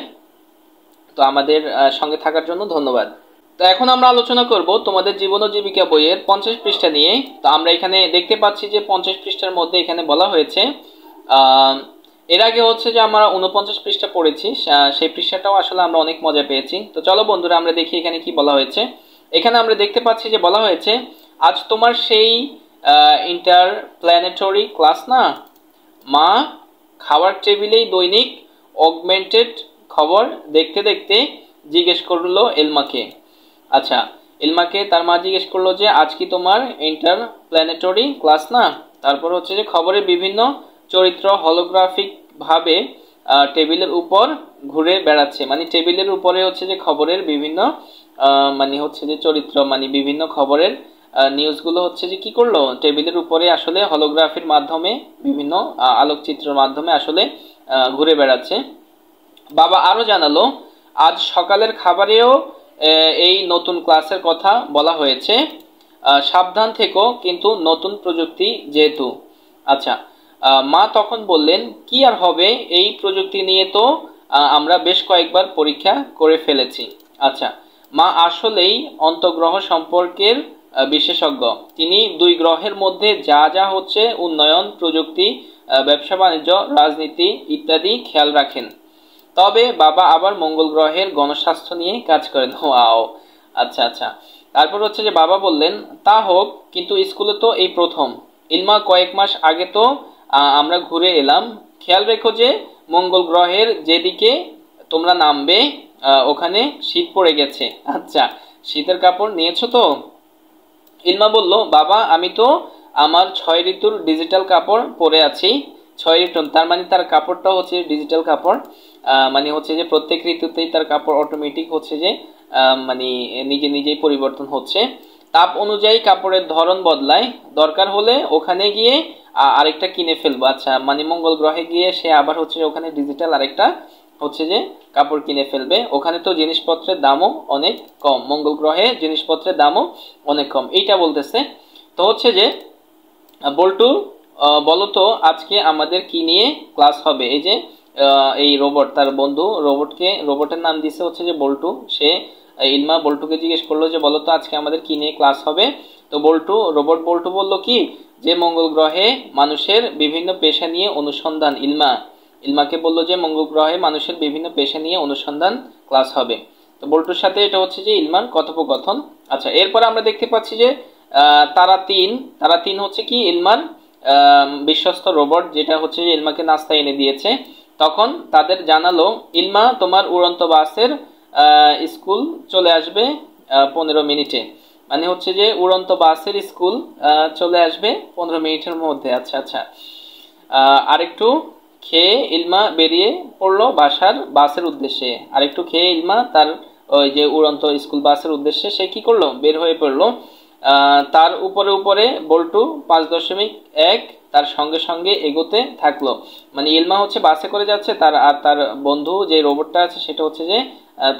তো আমাদের সঙ্গে থাকার জন্য ধন্যবাদ। তো এখন আমরা আলোচনা করব তোমাদের জীবন ও জীবিকা বইয়ের 50 পৃষ্ঠা নিয়ে। তো আমরা এখানে দেখতে পাচ্ছি যে 50 পৃষ্ঠার মধ্যে এখানে বলা হয়েছে, এর আগে হচ্ছে যে আমরা 49 পৃষ্ঠা পড়েছি, সেই পৃষ্ঠাটাও আসলে আমরা অনেক মজা পেয়েছি। তো চলো বন্ধুরা আমরা দেখি এখানে কি বলা হয়েছে। এখানে আমরা দেখতে পাচ্ছি যে বলা হয়েছে, আজ তোমার সেই ইন্টারপ্ল্যানেটরি ক্লাস না? মা খাওয়ার টেবিলেই দৈনিক অগমেন্টেড খবর দেখতে দেখতে জিজ্ঞেস করলো এলমাকে। আচ্ছা, এলমাকে তার মা জিজ্ঞেস করলো যে আজ কি তোমার ইন্টারপ্ল্যানেটরি ক্লাস না? তারপর হচ্ছে যে খবরের বিভিন্ন চরিত্র হলোগ্রাফিক ভাবে টেবিলের উপর ঘুরে বেড়াচ্ছে, মানে টেবিলের উপরে হচ্ছে যে খবরের বিভিন্ন মানে হচ্ছে যে চরিত্র, মানে বিভিন্ন খবরের নিউজগুলো হচ্ছে যে কি করলো, টেবিলের উপরে আসলে হলোগ্রাফির মাধ্যমে বিভিন্ন আলোকচিত্রের মাধ্যমে আসলে ঘুরে বেড়াচ্ছে। বাবা আরো জানালো, আজ সকালের খাবারেও এই নতুন ক্লাসের কথা বলা হয়েছে, সাবধান থেকো কিন্তু নতুন প্রযুক্তি যেহেতু। আচ্ছা, মা তখন বললেন কি আর হবে, এই প্রযুক্তি নিয়ে তো আমরা বেশ কয়েকবার পরীক্ষা করে ফেলেছি। আচ্ছা, মা আসলেই অন্তঃগ্রহ সম্পর্কের বিশেষজ্ঞ। তিনি 2 গ্রহের মধ্যে যা যা হচ্ছে উন্নয়ন, প্রযুক্তি, ব্যবসা বাণিজ্য, রাজনীতি ইত্যাদি খেয়াল রাখেন। তবে বাবা আবার মঙ্গল গ্রহের গণস্বাস্থ্য নিয়ে কাজ করেন। ওয়াও, আচ্ছা আচ্ছা। তারপর হচ্ছে যে বাবা বললেন, তা হোক, কিন্তু স্কুলে তো এই প্রথম। ইলমা, কয়েক মাস আগে তো আমরা ঘুরে এলাম। খেয়াল রেখো যে মঙ্গল গ্রহের যেদিকে তোমরা নামবে ওখানে শীত পড়ে গেছে। আচ্ছা, শীতের কাপড় নিয়েছো তো? ইলমা বলল, বাবা আমি তো আমার 6 ঋতুর ডিজিটাল কাপড় পরে আছি। 6 ঋতু তার মানে তার কাপড়টা হচ্ছে ডিজিটাল কাপড়, মানে হচ্ছে যে প্রত্যেক ঋতুতেই তার কাপড় অটোমেটিক হচ্ছে যে মানে নিজে নিজেই পরিবর্তন হচ্ছে। তাপ অনুযায়ী কাপড়ের ধরন বদলায়, দরকার হলে ওখানে গিয়ে আরেকটা কিনে ফেলবো। আচ্ছা, মানে মঙ্গল গ্রহে গিয়ে সে আবার হচ্ছে ওখানে ডিজিটাল আরেকটা হচ্ছে যে কাপড় কিনে ফেলবে। ওখানে তো জিনিসপত্রের দামও অনেক কম, মঙ্গল গ্রহে জিনিসপত্রের দামও অনেক কম, এইটা বলতেছে। তো হচ্ছে যে বল্টু বলো তো আজকে আমাদের কি নিয়ে ক্লাস হবে? এই যে এই রোবট, তার বন্ধু রোবটের নাম দিছে হচ্ছে যে বল্টু। সে ইলমা বল্টুকে জিজ্ঞেস করলো যে বলো তো আজকে আমাদের কি নিয়ে ক্লাস হবে? তো রোবট বল্টু বললো কি, যে মঙ্গল গ্রহে মানুষের বিভিন্ন পেশা নিয়ে অনুসন্ধান। ইলমাকে বললো যে মঙ্গল গ্রহে মানুষের বিভিন্ন পেশা নিয়ে অনুসন্ধান ক্লাস হবে। তো বল্টুর সাথে এটা হচ্ছে যে ইলমার কথোপকথন। আচ্ছা, এরপর আমরা দেখতে পাচ্ছি যে তারা তিন হচ্ছে কি ইলমার বিশ্বস্ত রোবট, যেটা হচ্ছে যে ইলমাকে নাস্তা এনে দিয়েছে। তখন তাদের জানালো, ইলমা তোমার উড়ন্ত বাসের স্কুল চলে আসবে 15 মিনিটে। মানে হচ্ছে যে উড়ন্ত বাসের স্কুল চলে আসবে 15 মিনিটের মধ্যে। আচ্ছা আচ্ছা। আরেকটু খেয়ে ইলমা বেরিয়ে পড়লো বাসের উদ্দেশ্যে। আরেকটু খেয়ে ইলমা তার ওই যে উড়ন্ত স্কুল বাসের উদ্দেশ্যে সে কি করলো, বের হয়ে পড়লো। তার উপরে বল্টু 5.1 তার সঙ্গে সঙ্গে এগোতে থাকলো। মানে ইলমা হচ্ছে বাসে করে যাচ্ছে, তার বন্ধু যে রোবটটা আছে সেটা হচ্ছে যে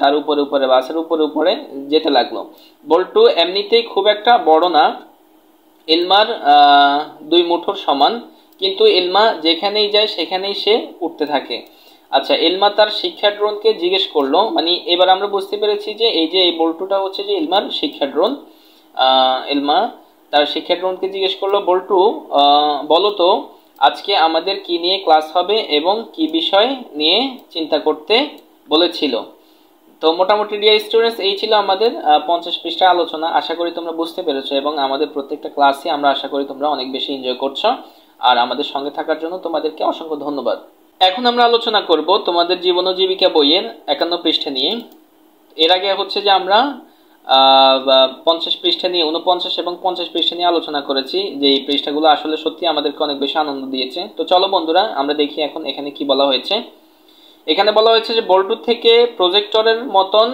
তার উপরে বাসের উপরে যেতে লাগলো। বল্টু এমনিতেই খুব একটা বড় না, ইলমার 2 মুঠোর সমান, কিন্তু ইলমা যেখানেই যায় সেখানেই সে উঠতে থাকে। আচ্ছা, ইলমা তার শিক্ষা ড্রোনকে জিজ্ঞেস করলো, মানে এবার আমরা বুঝতে পেরেছি যে এই বল্টুটা হচ্ছে যে ইলমার শিক্ষা ড্রোন। ইলমা তার শিক্ষা ড্রোনকে জিজ্ঞেস করলো, বল্টু বলো তো আজকে আমাদের কি নিয়ে ক্লাস হবে এবং কি বিষয় নিয়ে চিন্তা করতে বলেছিল। তো মোটামুটি ডিয়ার স্টুডেন্টস, এই ছিল আমাদের 50 পৃষ্ঠা আলোচনা। আশা করি তোমরা বুঝতে পেরেছো এবং আমাদের প্রত্যেকটা ক্লাসে আমরা আশা করি তোমরা অনেক বেশি এনজয় করছো। আর আমাদের সঙ্গে থাকার জন্য তোমাদেরকে অসংখ্য ধন্যবাদ। এখন আমরা আলোচনা করব তোমাদের জীবন ও জীবিকা বইয়ের 51 পৃষ্ঠা নিয়ে। এর আগে হচ্ছে যে আমরা 50 পৃষ্ঠা নিয়ে 49 এবং 50 পৃষ্ঠা নিয়ে আলোচনা করেছি, যে এই পৃষ্ঠাগুলো আসলে সত্যি আমাদেরকে অনেক বেশি আনন্দ দিয়েছে। তো চলো বন্ধুরা আমরা দেখি এখন এখানে কি বলা হয়েছে। এখানে বলা হয়েছে যে বল্টুর থেকে প্রজেক্টরের মতন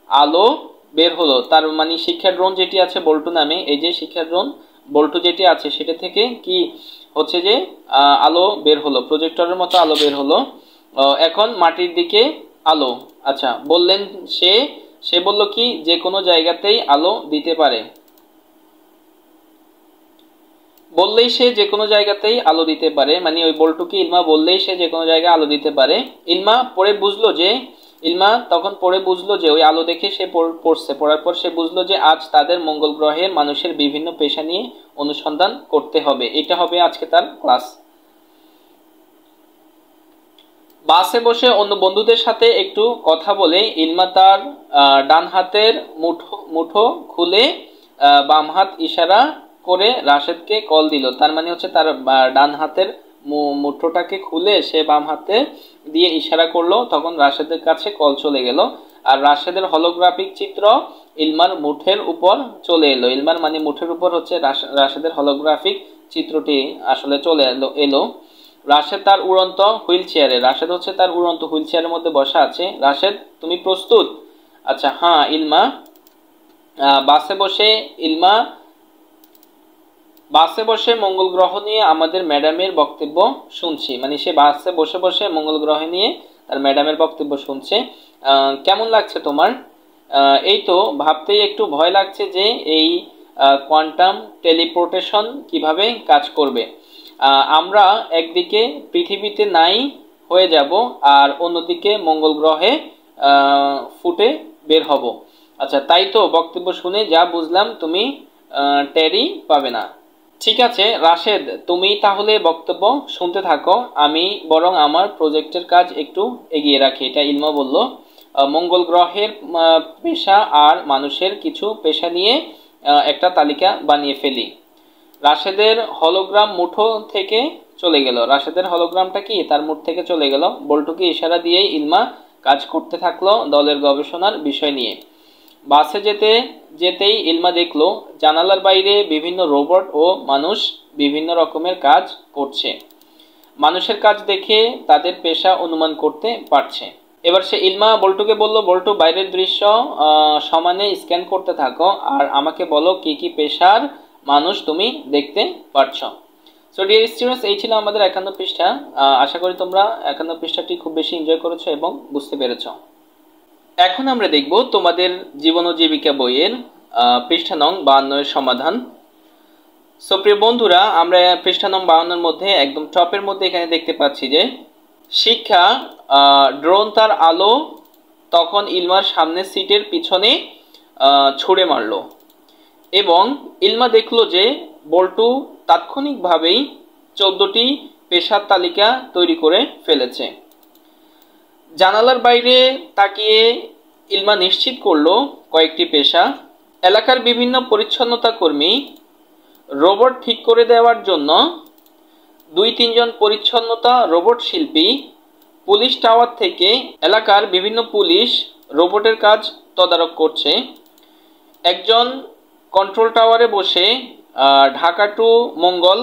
আলো বের হলো। তার মানে শিক্ষা ড্রোন যেটি আছে বল্টু নামে, এই যে শিক্ষা ড্রোন বল্টু যেটি আছে সেটা থেকে কি হচ্ছে যে আলো বের হলো, প্রজেক্টরের মতো আলো বের হলো। এখন মাটির দিকে আলো। আচ্ছা, বললেন সে সে বলল কি যে কোনো জায়গাতেই আলো দিতে পারে, বললেই সে যে কোনো জায়গাতেই আলো দিতে পারে, মানে ওই বল্টুকে ইলমা বললেই সে যে কোনো জায়গায় আলো দিতে পারে। ইলমা তখন পড়ে বুঝলো যে ওই আলো দেখে সে পড়ার পর সে বুঝলো যে আজ তাদের মঙ্গল গ্রহের মানুষের বিভিন্ন পেশা নিয়ে অনুসন্ধান করতে হবে। এটা হবে আজকে তার ক্লাস। বাসে বসে অন্য বন্ধুদের সাথে একটু কথা বলে ইলমা তার ডান হাতের মুঠো খুলে বাম হাত ইশারা করে রাশেদকে কল দিল। তার মানে হচ্ছে তার ডান হাতের মুঠোটাকে খুলে সে বাম হাতে দিয়ে ইশারা করলো, তখন রাশেদের কাছে কল চলে গেল। আর রাশেদের হলোগ্রাফিক চিত্র ইলমার মুঠের উপর চলে এলো। ইলমার মানে মুঠের উপর হচ্ছে রাশেদের হলোগ্রাফিক চিত্রটি আসলে চলে এলো। রাশেদ তার উড়ন্ত হুইল চেয়ারে, রাশেদ হচ্ছে তার উড়ন্ত হুইল চেয়ারের মধ্যে বসা আছে। রাশেদ তুমি প্রস্তুত? আচ্ছা হ্যাঁ ইলমা। বাসে বসে মঙ্গল গ্রহ নিয়ে আমাদের ম্যাডামের বক্তব্য শুনছি, মানে সে বাসে বসে বসে মঙ্গল গ্রহ নিয়ে তার ম্যাডামের বক্তব্য শুনছে। কেমন লাগছে তোমার? এই তো ভাবতেই একটু ভয় লাগছে যে এই কোয়ান্টাম টেলিপোর্টেশন কিভাবে কাজ করবে। আমরা একদিকে পৃথিবীতে নাই হয়ে যাব আর অন্যদিকে মঙ্গল গ্রহে ফুটে বের হব। আচ্ছা তাই তো, বক্তব্য শুনে যা বুঝলাম তুমি টেরই পাবে না। ঠিক আছে রাশেদ, তুমি তাহলে বক্তব্য শুনতে থাকো, আমি বরং আমার প্রজেক্টের কাজ একটু এগিয়ে রাখি। এটা ইলমা বলল। মঙ্গল গ্রহের পেশা আর মানুষের কিছু পেশা নিয়ে একটা তালিকা বানিয়ে ফেলি। রাশেদের হলোগ্রাম মুঠো থেকে চলে গেল। রাশেদের হলোগ্রামটা কি তার মুঠ থেকে চলে গেল। বল্টুকে ইশারা দিয়েই ইলমা কাজ করতে থাকলো দলের গবেষণার বিষয় নিয়ে। বাসে যেতেই ইলমা দেখলো জানালার বাইরে বিভিন্ন রোবট ও মানুষ বিভিন্ন রকমের কাজ করছে। মানুষের কাজ দেখে তাদের পেশা অনুমান করতে পারছে। এবার সে ইলমা বল্টুকে বলল, বল্টু বাইরের দৃশ্য সমানে স্ক্যান করতে থাকো আর আমাকে বলো কি কি পেশার মানুষ তুমি দেখতে পাচ্ছ। সো ডিয়ার স্টুডেন্টস, এই ছিল আমাদের 51 পৃষ্ঠা। আশা করি তোমরা 51 পৃষ্ঠাটি খুব বেশি এনজয় করেছো এবং বুঝতে পেরেছো। এখন আমরা দেখব তোমাদের জীবন ও জীবিকা বইয়ের পৃষ্ঠা নং 52 এর সমাধান। সো প্রিয় বন্ধুরা, আমরা পৃষ্ঠা নং 52 এর মধ্যে একদম টপের মধ্যে এখানে দেখতে পাচ্ছি যে শিক্ষা ড্রোন তার আলো তখন ইলমার সামনের সিটের পিছনে ছুঁড়ে মারল এবং ইলমা দেখল যে বল্টু তাৎক্ষণিকভাবেই 14টি পেশার তালিকা তৈরি করে ফেলেছে। জানালার বাইরে তাকিয়ে ইলমা নিশ্চিত করলো কয়েকটি পেশা: এলাকার বিভিন্ন পরিচ্ছন্নতা কর্মী, রোবট ঠিক করে দেওয়ার জন্য 2-3 জন পরিচ্ছন্নতা রোবট শিল্পী, পুলিশ টাওয়ার থেকে এলাকার বিভিন্ন পুলিশ রোবটের কাজ তদারক করছে, একজন কন্ট্রোল টাওয়ারে বসে ঢাকা টু মঙ্গল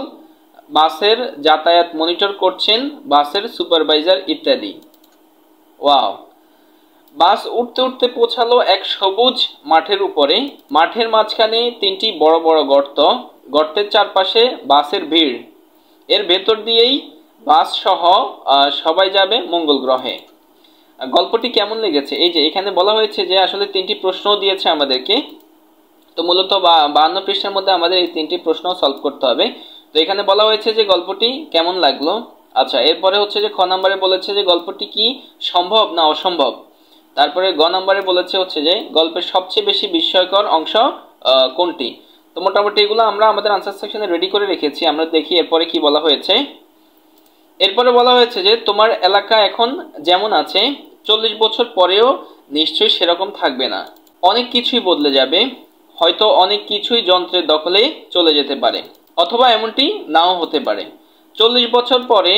বাসের যাতায়াত মনিটর করছেন বাসের সুপারভাইজার ইত্যাদি। ওয়াও! বাস উঠতে উঠতে পৌঁছালো এক সবুজ মাঠের উপরে। মাঠের মাঝখানে 3টি বড় বড় গর্ত, গর্তের চারপাশে বাসের ভিড়। এর ভেতর দিয়েই বাস সহ সবাই যাবে মঙ্গল গ্রহে। গল্পটি কেমন লেগেছে? এই যে এখানে বলা হয়েছে যে আসলে 3টি প্রশ্ন দিয়েছে আমাদেরকে। তো মূলত 52 পৃষ্ঠার মধ্যে আমাদের এই 3টি প্রশ্ন সলভ করতে হবে। তো এখানে বলা হয়েছে যে গল্পটি কেমন লাগলো। আচ্ছা, এরপরে হচ্ছে যে খ নম্বরে বলেছে যে গল্পটি কি সম্ভব না অসম্ভব। তারপরে গ নম্বরে বলেছে হচ্ছে যে গল্পের সবচেয়ে বেশি বিস্ময়কর অংশ কোনটি। তো মোটামুটি এগুলো আমরা আমাদের আনসার সেকশনে রেডি করে রেখেছি। আমরা দেখি এরপরে কি বলা হয়েছে। এরপরে বলা হয়েছে যে তোমার এলাকা এখন যেমন আছে 40 বছর পরেও নিশ্চয়ই সেরকম থাকবে না। অনেক কিছুই বদলে যাবে, হয়তো অনেক কিছুই যন্ত্রের দখলে চলে যেতে পারে, অথবা এমনটি নাও হতে পারে। 40 বছর পরে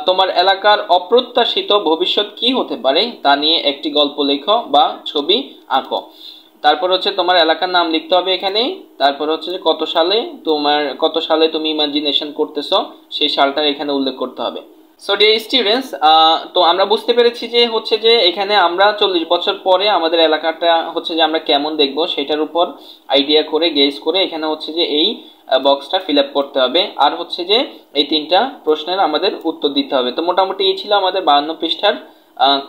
তোমার এলাকার অপ্রত্যাশিত ভবিষ্যৎ কি হতে পারে তা নিয়ে একটি গল্প লেখো বা ছবি আঁকো। তারপর হচ্ছে তোমার এলাকার নাম লিখতে হবে এখানে। তারপর হচ্ছে যে কত সালে তুমি ইমাজিনেশন করতেছো সেই সালটা এখানে উল্লেখ করতে হবে। সো ডিয়ার স্টুডেন্টস, তো আমরা বুঝতে পেরেছি যে হচ্ছে যে এখানে আমরা 40 বছর পরে আমাদের এলাকাটা হচ্ছে যে আমরা কেমন দেখব সেটার উপর আইডিয়া করে গেস করে এখানে হচ্ছে যে এই বক্সটা ফিল আপ করতে হবে। আর হচ্ছে যে এই 3টা প্রশ্নের আমাদের উত্তর দিতে হবে। তো মোটামুটি এই ছিল আমাদের 52 পৃষ্ঠার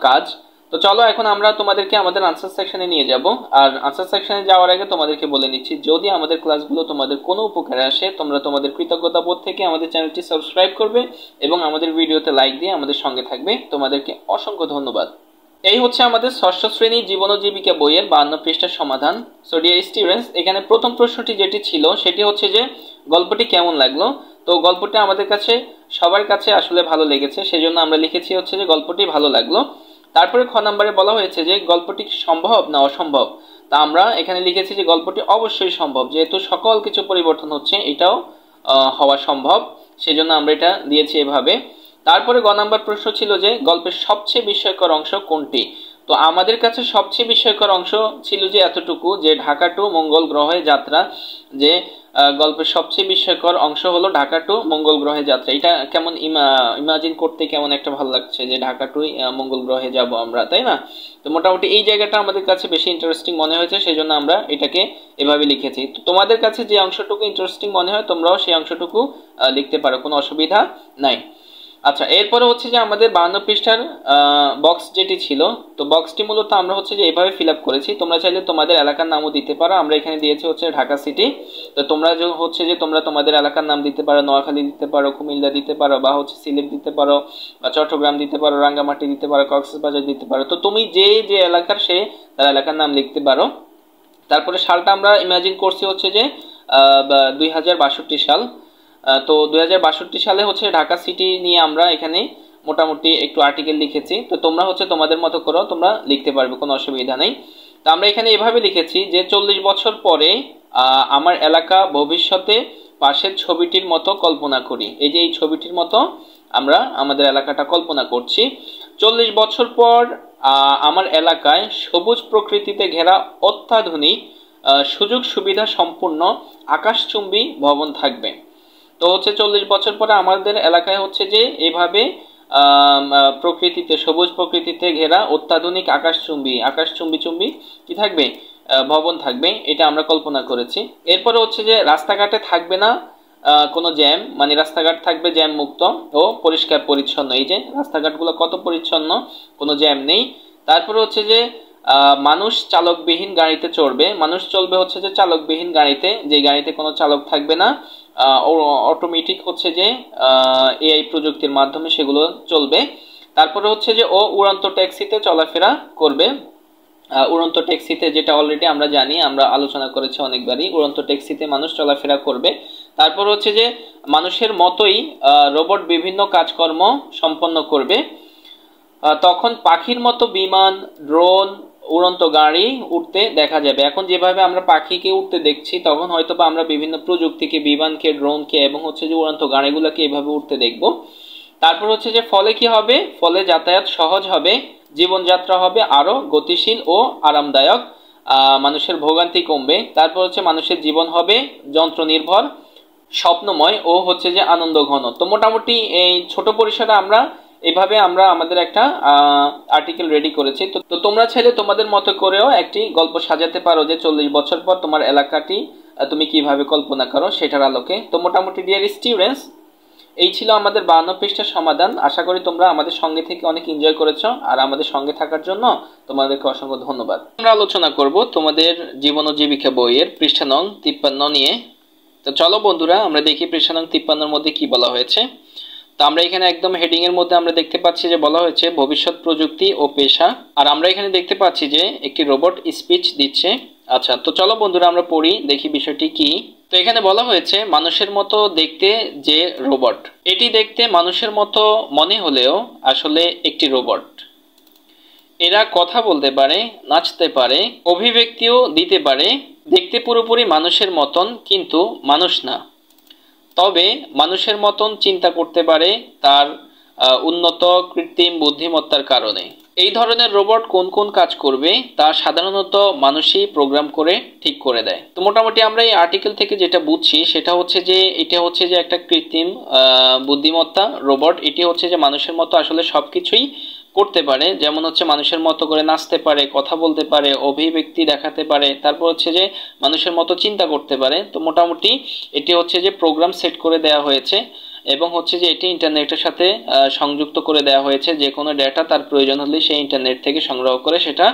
কাজ। তো চলো এখন আমরা তোমাদেরকে আমাদের আনসার সেকশনে নিয়ে যাব। আর আনসার সেকশনে যাওয়ার আগে তোমাদেরকে বলে নিচ্ছি, যদি আমাদের ক্লাসগুলো তোমাদের কোনো উপকারে আসে, তোমরা তোমাদের কৃতজ্ঞতা বোধ থেকে আমাদের চ্যানেলটি সাবস্ক্রাইব করবে এবং আমাদের ভিডিওতে লাইক দিয়ে আমাদের সঙ্গে থাকবে। তোমাদেরকে অসংখ্য ধন্যবাদ। এই হচ্ছে আমাদের ষষ্ঠ শ্রেণী জীবন ও জীবিকা বইয়ের 52 পৃষ্ঠার সমাধান। সো ডিয়ার স্টুডেন্টস, এখানে প্রথম প্রশ্নটি যেটি ছিল সেটি হচ্ছে যে গল্পটি কেমন লাগলো। তো গল্পটি আমাদের কাছে সবার কাছে আসলে ভালো লেগেছে, সেজন্য আমরা লিখেছি হচ্ছে যে গল্পটি ভালো লাগলো। তারপরে খ নম্বরে বলা হয়েছে যে গল্পটি সম্ভব না অসম্ভব। তা আমরা এখানে লিখেছি যে গল্পটি অবশ্যই সম্ভব, যেহেতু সকল কিছু পরিবর্তন হচ্ছে, এটাও হওয়া সম্ভব, সেজন্য আমরা এটা দিয়েছি এভাবে। তারপরে গ নাম্বার প্রশ্ন ছিল যে গল্পের সবচেয়ে বিস্ময়কর অংশ কোনটি। তো আমাদের কাছে সবচেয়ে বিস্ময়কর অংশ ছিল যে এতটুকু, যে ঢাকা টু মঙ্গল গ্রহে যাত্রা, যে গল্পের সবচেয়ে বিস্ময়কর অংশ হলো ঢাকা টু মঙ্গল গ্রহে যাত্রা। এটা কেমন ইমাজিন করতে কেমন একটা ভালো লাগছে যে ঢাকা টু মঙ্গল গ্রহে যাব আমরা, তাই না? তো মোটামুটি এই জায়গাটা আমাদের কাছে বেশি ইন্টারেস্টিং মনে হয়েছে, সেই জন্য আমরা এটাকে এভাবে লিখেছি। তো তোমাদের কাছে যে অংশটুকু ইন্টারেস্টিং মনে হয় তোমরাও সেই অংশটুকু লিখতে পারো, কোনো অসুবিধা নাই। আচ্ছা, এরপরে হচ্ছে যে আমাদের 52 পৃষ্ঠার বক্স যেটি ছিল, তো বক্সটি মূলত আমরা হচ্ছে যে এভাবে ফিল আপ করেছি। তোমরা চাইলে তোমাদের এলাকার নামও দিতে পারো, আমরা এখানে দিয়েছি হচ্ছে ঢাকা সিটি। তো তোমরা হচ্ছে যে তোমরা তোমাদের এলাকার নাম দিতে পারো, নোয়াখালী দিতে পারো, কুমিল্লা দিতে পারো, বা হচ্ছে সিলেট দিতে পারো, বা চট্টগ্রাম দিতে পারো, রাঙ্গামাটি দিতে পারো, কক্সবাজার দিতে পারো। তো তুমি যে যে এলাকার সে তার এলাকার নাম লিখতে পারো। তারপরে সালটা আমরা ইমাজিন করছি হচ্ছে যে 2062 সাল। তো 2062 সালে হচ্ছে ঢাকা সিটি নিয়ে আমরা এখানে মোটামুটি একটু আর্টিকেল লিখেছি। তো তোমরা হচ্ছে তোমাদের মতো করো, তোমরা লিখতে পারবে, কোনো অসুবিধা নেই। তো আমরা এখানে এভাবে লিখেছি যে 40 বছর পরে আমার এলাকা ভবিষ্যতে পাশের ছবিটির মতো কল্পনা করি। এই যে এই ছবিটির মতো আমরা আমাদের এলাকাটা কল্পনা করছি। 40 বছর পর আমার এলাকায় সবুজ প্রকৃতিতে ঘেরা অত্যাধুনিক সুযোগ সুবিধা সম্পূর্ণ আকাশচুম্বী ভবন থাকবে। তো হচ্ছে 40 বছর পরে আমাদের এলাকায় হচ্ছে যে এইভাবে প্রকৃতিতে, সবুজ প্রকৃতিতে ঘেরা অত্যাধুনিক আকাশচুম্বী কি থাকবে, ভবন থাকবে, এটা আমরা কল্পনা করেছি। এরপরে হচ্ছে যে রাস্তাঘাটে থাকবে না কোনো জ্যাম, মানে রাস্তাঘাট থাকবে জ্যাম মুক্ত ও পরিষ্কার পরিচ্ছন্ন। এই যে রাস্তাঘাটগুলো কত পরিচ্ছন্ন, কোনো জ্যাম নেই। তারপরে হচ্ছে যে মানুষ চালকবিহীন গাড়িতে চড়বে, মানুষ চলবে হচ্ছে যে চালকবিহীন গাড়িতে, যে গাড়িতে কোনো চালক থাকবে না, অটোমেটিক হচ্ছে যে এআই প্রযুক্তির মাধ্যমে সেগুলো চলবে। তারপরে হচ্ছে যে ও উড়ন্ত ট্যাক্সিতে চলাফেরা করবে। উড়ন্ত ট্যাক্সিতে, যেটা অলরেডি আমরা জানি, আমরা আলোচনা করেছি অনেকবারই, উড়ন্ত ট্যাক্সিতে মানুষ চলাফেরা করবে। তারপর হচ্ছে যে মানুষের মতোই রোবট বিভিন্ন কাজকর্ম সম্পন্ন করবে। তখন পাখির মতো বিমান, ড্রোন, উড়ন্ত গাড়ি উঠতে দেখা যাবে। এখন যেভাবে আমরা পাখিকে উঠতে দেখছি, তখন হয়তো বা আমরা বিভিন্ন প্রযুক্তিকে, বিমানকে, ড্রোনকে এবং হচ্ছে যে উড়ন্ত গাড়িগুলোকে এভাবে উঠতে দেখব। তারপর হচ্ছে যে ফলে কি হবে, ফলে যাতায়াত সহজ হবে, জীবনযাত্রা হবে আরো গতিশীল ও আরামদায়ক, মানুষের ভোগান্তি কমবে। তারপর হচ্ছে মানুষের জীবন হবে যন্ত্র নির্ভর, স্বপ্নময় ও হচ্ছে যে আনন্দ ঘন। তো মোটামুটি এই ছোট পরিসরে আমরা এভাবে আমরা আমাদের একটা আর্টিকেল রেডি করেছি। তো তোমরা চাইলে তোমাদের মতো করেও একটি গল্প সাজাতে পারো, যে 40 বছর পর তোমার এলাকাটি তুমি কিভাবে কল্পনা করো সেটার আলোকে। তো মোটামুটি ডিয়ার স্টুডেন্টস, এই ছিল আমাদের 52 পৃষ্ঠার সমাধান। আশা করি তোমরা আমাদের সঙ্গে থেকে অনেক এনজয় করেছো, আর আমাদের সঙ্গে থাকার জন্য তোমাদেরকে অসংখ্য ধন্যবাদ। আমরা আলোচনা করব তোমাদের জীবন ও জীবিকা বইয়ের পৃষ্ঠা নং 53 নিয়ে। তো চলো বন্ধুরা, আমরা দেখি পৃষ্ঠা নং 53 মধ্যে কি বলা হয়েছে। তো আমরা এখানে একদম হেডিং এর মধ্যে আমরা দেখতে পাচ্ছি যে বলা হয়েছে ভবিষ্যৎ প্রযুক্তি ও পেশা। আর আমরা এখানে দেখতে পাচ্ছি যে একটি রোবট স্পিচ দিচ্ছে। আচ্ছা, তো চলো বন্ধুরা আমরা পড়ি, দেখি বিষয়টি কি। তো এখানে বলা হয়েছে মানুষের মতো দেখতে যে রোবট, এটি দেখতে মানুষের মতো মনে হলেও আসলে একটি রোবট। এরা কথা বলতে পারে, নাচতে পারে, অভিব্যক্তিও দিতে পারে, দেখতে পুরোপুরি মানুষের মতন কিন্তু মানুষ না। তবে মানুষের মতন চিন্তা করতে পারে তার উন্নত কৃত্রিম বুদ্ধিমত্তার কারণে। এই ধরনের রোবট কোন কোন কাজ করবে তা সাধারণত মানুষই প্রোগ্রাম করে ঠিক করে দেয়। তো মোটামুটি আমরা এই আর্টিকেল থেকে যেটা বুঝছি সেটা হচ্ছে যে এটা হচ্ছে যে একটা কৃত্রিম বুদ্ধিমত্তা রোবট। এটি হচ্ছে যে মানুষের মতো আসলে সবকিছুই করতে পারে, যেমন হচ্ছে মানুষের মতো করে নাচতে পারে, কথা বলতে পারে, অভিব্যক্তি দেখাতে পারে, তারপর হচ্ছে যে মানুষের মতো চিন্তা করতে পারে। তো মোটামুটি এটি হচ্ছে যে প্রোগ্রাম সেট করে দেওয়া হয়েছে এবং হচ্ছে যে এটি ইন্টারনেটের সাথে সংযুক্ত করে দেওয়া হয়েছে, যে কোনো ডেটা তার প্রয়োজন হলে সেই ইন্টারনেট থেকে সংগ্রহ করে সেটা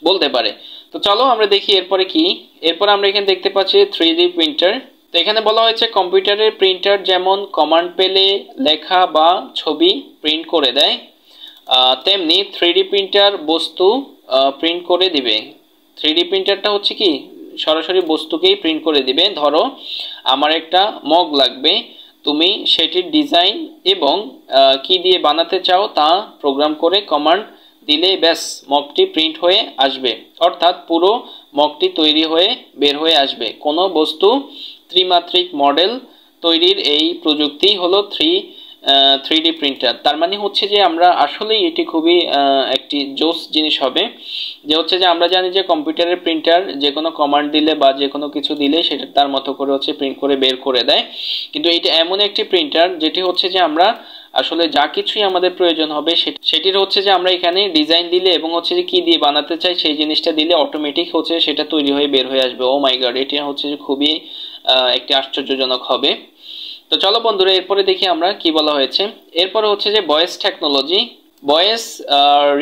বলতে পারে। তো চলো আমরা দেখি এরপরে কি। এরপর আমরা এখানে দেখতে পাচ্ছি 3D প্রিন্টার। তো এখানে বলা হয়েছে কম্পিউটারের প্রিন্টার যেমন কমান্ড পেলে লেখা বা ছবি প্রিন্ট করে দেয়, তেমনি 3D প্রিন্টার বস্তু প্রিন্ট করে দিবে। 3D প্রিন্টারটা হচ্ছে কি সরাসরি বস্তুকেই প্রিন্ট করে দিবে। ধরো আমার একটা মগ লাগবে, তুমি সেটির ডিজাইন এবং কি দিয়ে বানাতে চাও তা প্রোগ্রাম করে কমান্ড দিলেই ব্যাস মগটি প্রিন্ট হয়ে আসবে, অর্থাৎ পুরো মগটি তৈরি হয়ে বের হয়ে আসবে। কোনো বস্তু ত্রিমাত্রিক মডেল তৈরির এই প্রযুক্তি হলো 3D প্রিন্টার। তার মানে হচ্ছে যে আমরা আসলেই এটি খুবই একটি জোস জিনিস হবে, যে হচ্ছে যে আমরা জানি যে কম্পিউটারের প্রিন্টার যে কোনো কমান্ড দিলে বা যে কোনো কিছু দিলে সেটা তার মতো করে হচ্ছে প্রিন্ট করে বের করে দেয়, কিন্তু এটা এমন একটি প্রিন্টার যেটি হচ্ছে যে আমরা আসলে যা কিছুই আমাদের প্রয়োজন হবে সেটির হচ্ছে যে আমরা এখানে ডিজাইন দিলে এবং হচ্ছে যে কি দিয়ে বানাতে চাই সেই জিনিসটা দিলে অটোমেটিক হচ্ছে সেটা তৈরি হয়ে বের হয়ে আসবে। ও মাই গড, এটি হচ্ছে যে খুবই একটি আশ্চর্যজনক হবে। তো চলো বন্ধুরা এরপরে দেখি আমরা কি বলা হয়েছে। এরপরে হচ্ছে যে ভয়েস টেকনোলজি। ভয়েস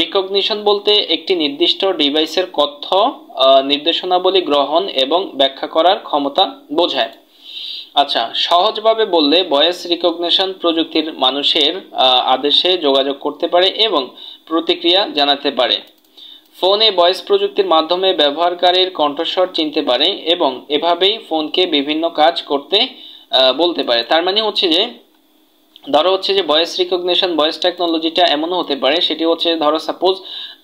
রিকগনিশন বলতে একটি নির্দিষ্ট ডিভাইসের কথ্য নির্দেশনাবলী গ্রহণ এবং ব্যাখ্যা করার ক্ষমতা বোঝায়। আচ্ছা, সহজভাবে বললে ভয়েস রিকগনিশন প্রযুক্তির মানুষের আদেশে যোগাযোগ করতে পারে এবং প্রতিক্রিয়া জানাতে পারে। ফোনে ভয়েস প্রযুক্তির মাধ্যমে ব্যবহারকারীর কণ্ঠস্বর চিনতে পারে এবং এভাবেই ফোনকে বিভিন্ন কাজ করতে বলতে পারে। তার মানে হচ্ছে যে ধরো হচ্ছে যে ভয়েস রিকগনিশন ভয়েস টেকনোলজিটা এমনও হতে পারে, সেটি হচ্ছে ধরো সাপোজ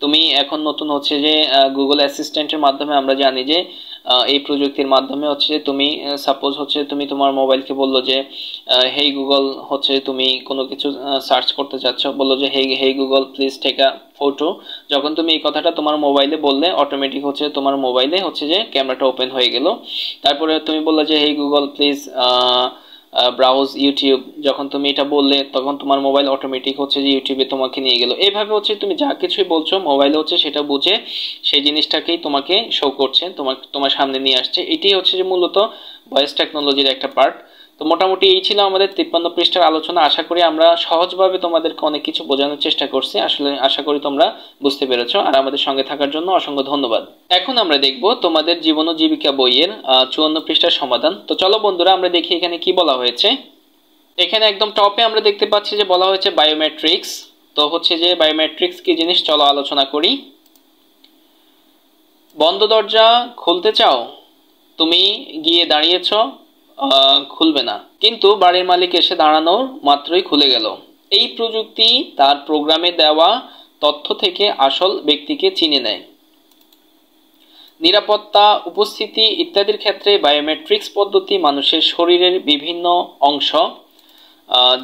তুমি এখন নতুন হচ্ছে যে গুগল অ্যাসিস্ট্যান্টের মাধ্যমে আমরা জানি যে এই প্রযুক্তির মাধ্যমে হচ্ছে যে তুমি সাপোজ হচ্ছে তুমি তোমার মোবাইলকে বললো যে হেই গুগল হচ্ছে তুমি কোনো কিছু সার্চ করতে চাচ্ছ, বললো যে hey Google please take a photo. যখন তুমি এই কথাটা তোমার মোবাইলে বললে অটোমেটিক হচ্ছে তোমার মোবাইলে হচ্ছে যে ক্যামেরাটা ওপেন হয়ে গেল। তারপরে তুমি বললে যে hey Google please browse YouTube, যখন তুমি এটা বললে তখন তোমার মোবাইল অটোমেটিক হচ্ছে যে ইউটিউবে তোমাকে নিয়ে গেল। এইভাবে হচ্ছে তুমি যা কিছুই বলছো মোবাইলে হচ্ছে সেটা বুঝে সেই জিনিসটাকেই তোমাকে শো করছে, তোমার সামনে নিয়ে আসছে। এটাই হচ্ছে যে মূলত ভয়েস টেকনোলজির একটা পার্ট। তো মোটামুটি এই ছিল আমাদের 53 পৃষ্ঠার আলোচনা। আশা করি আমরা সহজভাবে তোমাদেরকে অনেক কিছু বোঝানোর চেষ্টা করছি। আসলে আশা করি তোমরা বুঝতে পেরেছো, আর আমাদের সঙ্গে থাকার জন্য অসংখ্য ধন্যবাদ। এখন আমরা দেখব তোমাদের জীবন ও জীবিকা বইয়ের 54 পৃষ্ঠার সমাধান। তো চলো বন্ধুরা আমরা দেখি এখানে কি বলা হয়েছে। এখানে একদম টপে আমরা দেখতে পাচ্ছি যে বলা হয়েছে বায়োমেট্রিক্স। তো হচ্ছে যে বায়োমেট্রিক্স কি জিনিস চলো আলোচনা করি। বন্ধ দরজা খুলতে চাও, তুমি গিয়ে দাঁড়িয়েছো, খুলবে না, কিন্তু বাড়ির মালিক এসে দাঁড়ানোর মাত্রই খুলে গেল। এই প্রযুক্তি তার প্রোগ্রামে দেওয়া তথ্য থেকে আসল ব্যক্তিকে চিনে নেয়। নিরাপত্তা, উপস্থিতি ইত্যাদির ক্ষেত্রে বায়োমেট্রিক্স পদ্ধতি মানুষের শরীরের বিভিন্ন অংশ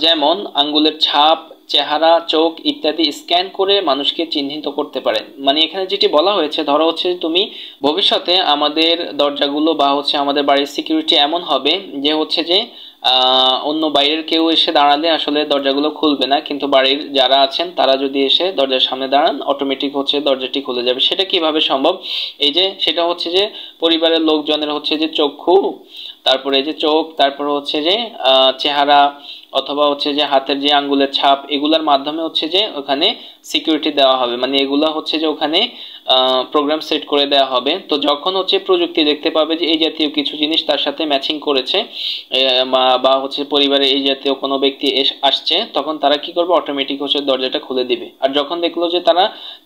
যেমন আঙ্গুলের ছাপ, চেহারা, চোখ ইত্যাদি স্ক্যান করে মানুষকে চিহ্নিত করতে পারে। মানে এখানে যেটি বলা হয়েছে, ধরো হচ্ছে তুমি ভবিষ্যতে আমাদের দরজাগুলো বা হচ্ছে আমাদের বাড়ির সিকিউরিটি এমন হবে যে হচ্ছে যে অন্য বাইরের কেউ এসে দাঁড়ালে আসলে দরজাগুলো খুলবে না, কিন্তু বাড়ির যারা আছেন তারা যদি এসে দরজার সামনে দাঁড়ান অটোমেটিক হচ্ছে দরজাটি খুলে যাবে। সেটা কিভাবে সম্ভব? এই যে সেটা হচ্ছে যে পরিবারের লোকজনের হচ্ছে যে চক্ষু, তারপরে যে চোখ, তারপরে হচ্ছে যে চেহারা অথবা হচ্ছে যে হাতের যে আঙ্গুলের ছাপ, এগুলোর মাধ্যমে হচ্ছে যে ওখানে সিকিউরিটি দেওয়া হবে। মানে এগুলো হচ্ছে যে ওখানে প্রোগ্রাম সেট করে দেওয়া হবে। তো যখন হচ্ছে প্রযুক্তি দেখতে পাবে যে এই জাতীয় কিছু জিনিস তার সাথে ম্যাচিং করেছে বা হচ্ছে পরিবারে এই জাতীয় কোনো ব্যক্তি আসছে, তখন তারা কি করবে, অটোমেটিক হচ্ছে দরজাটা খুলে দিবে। আর যখন দেখলো যে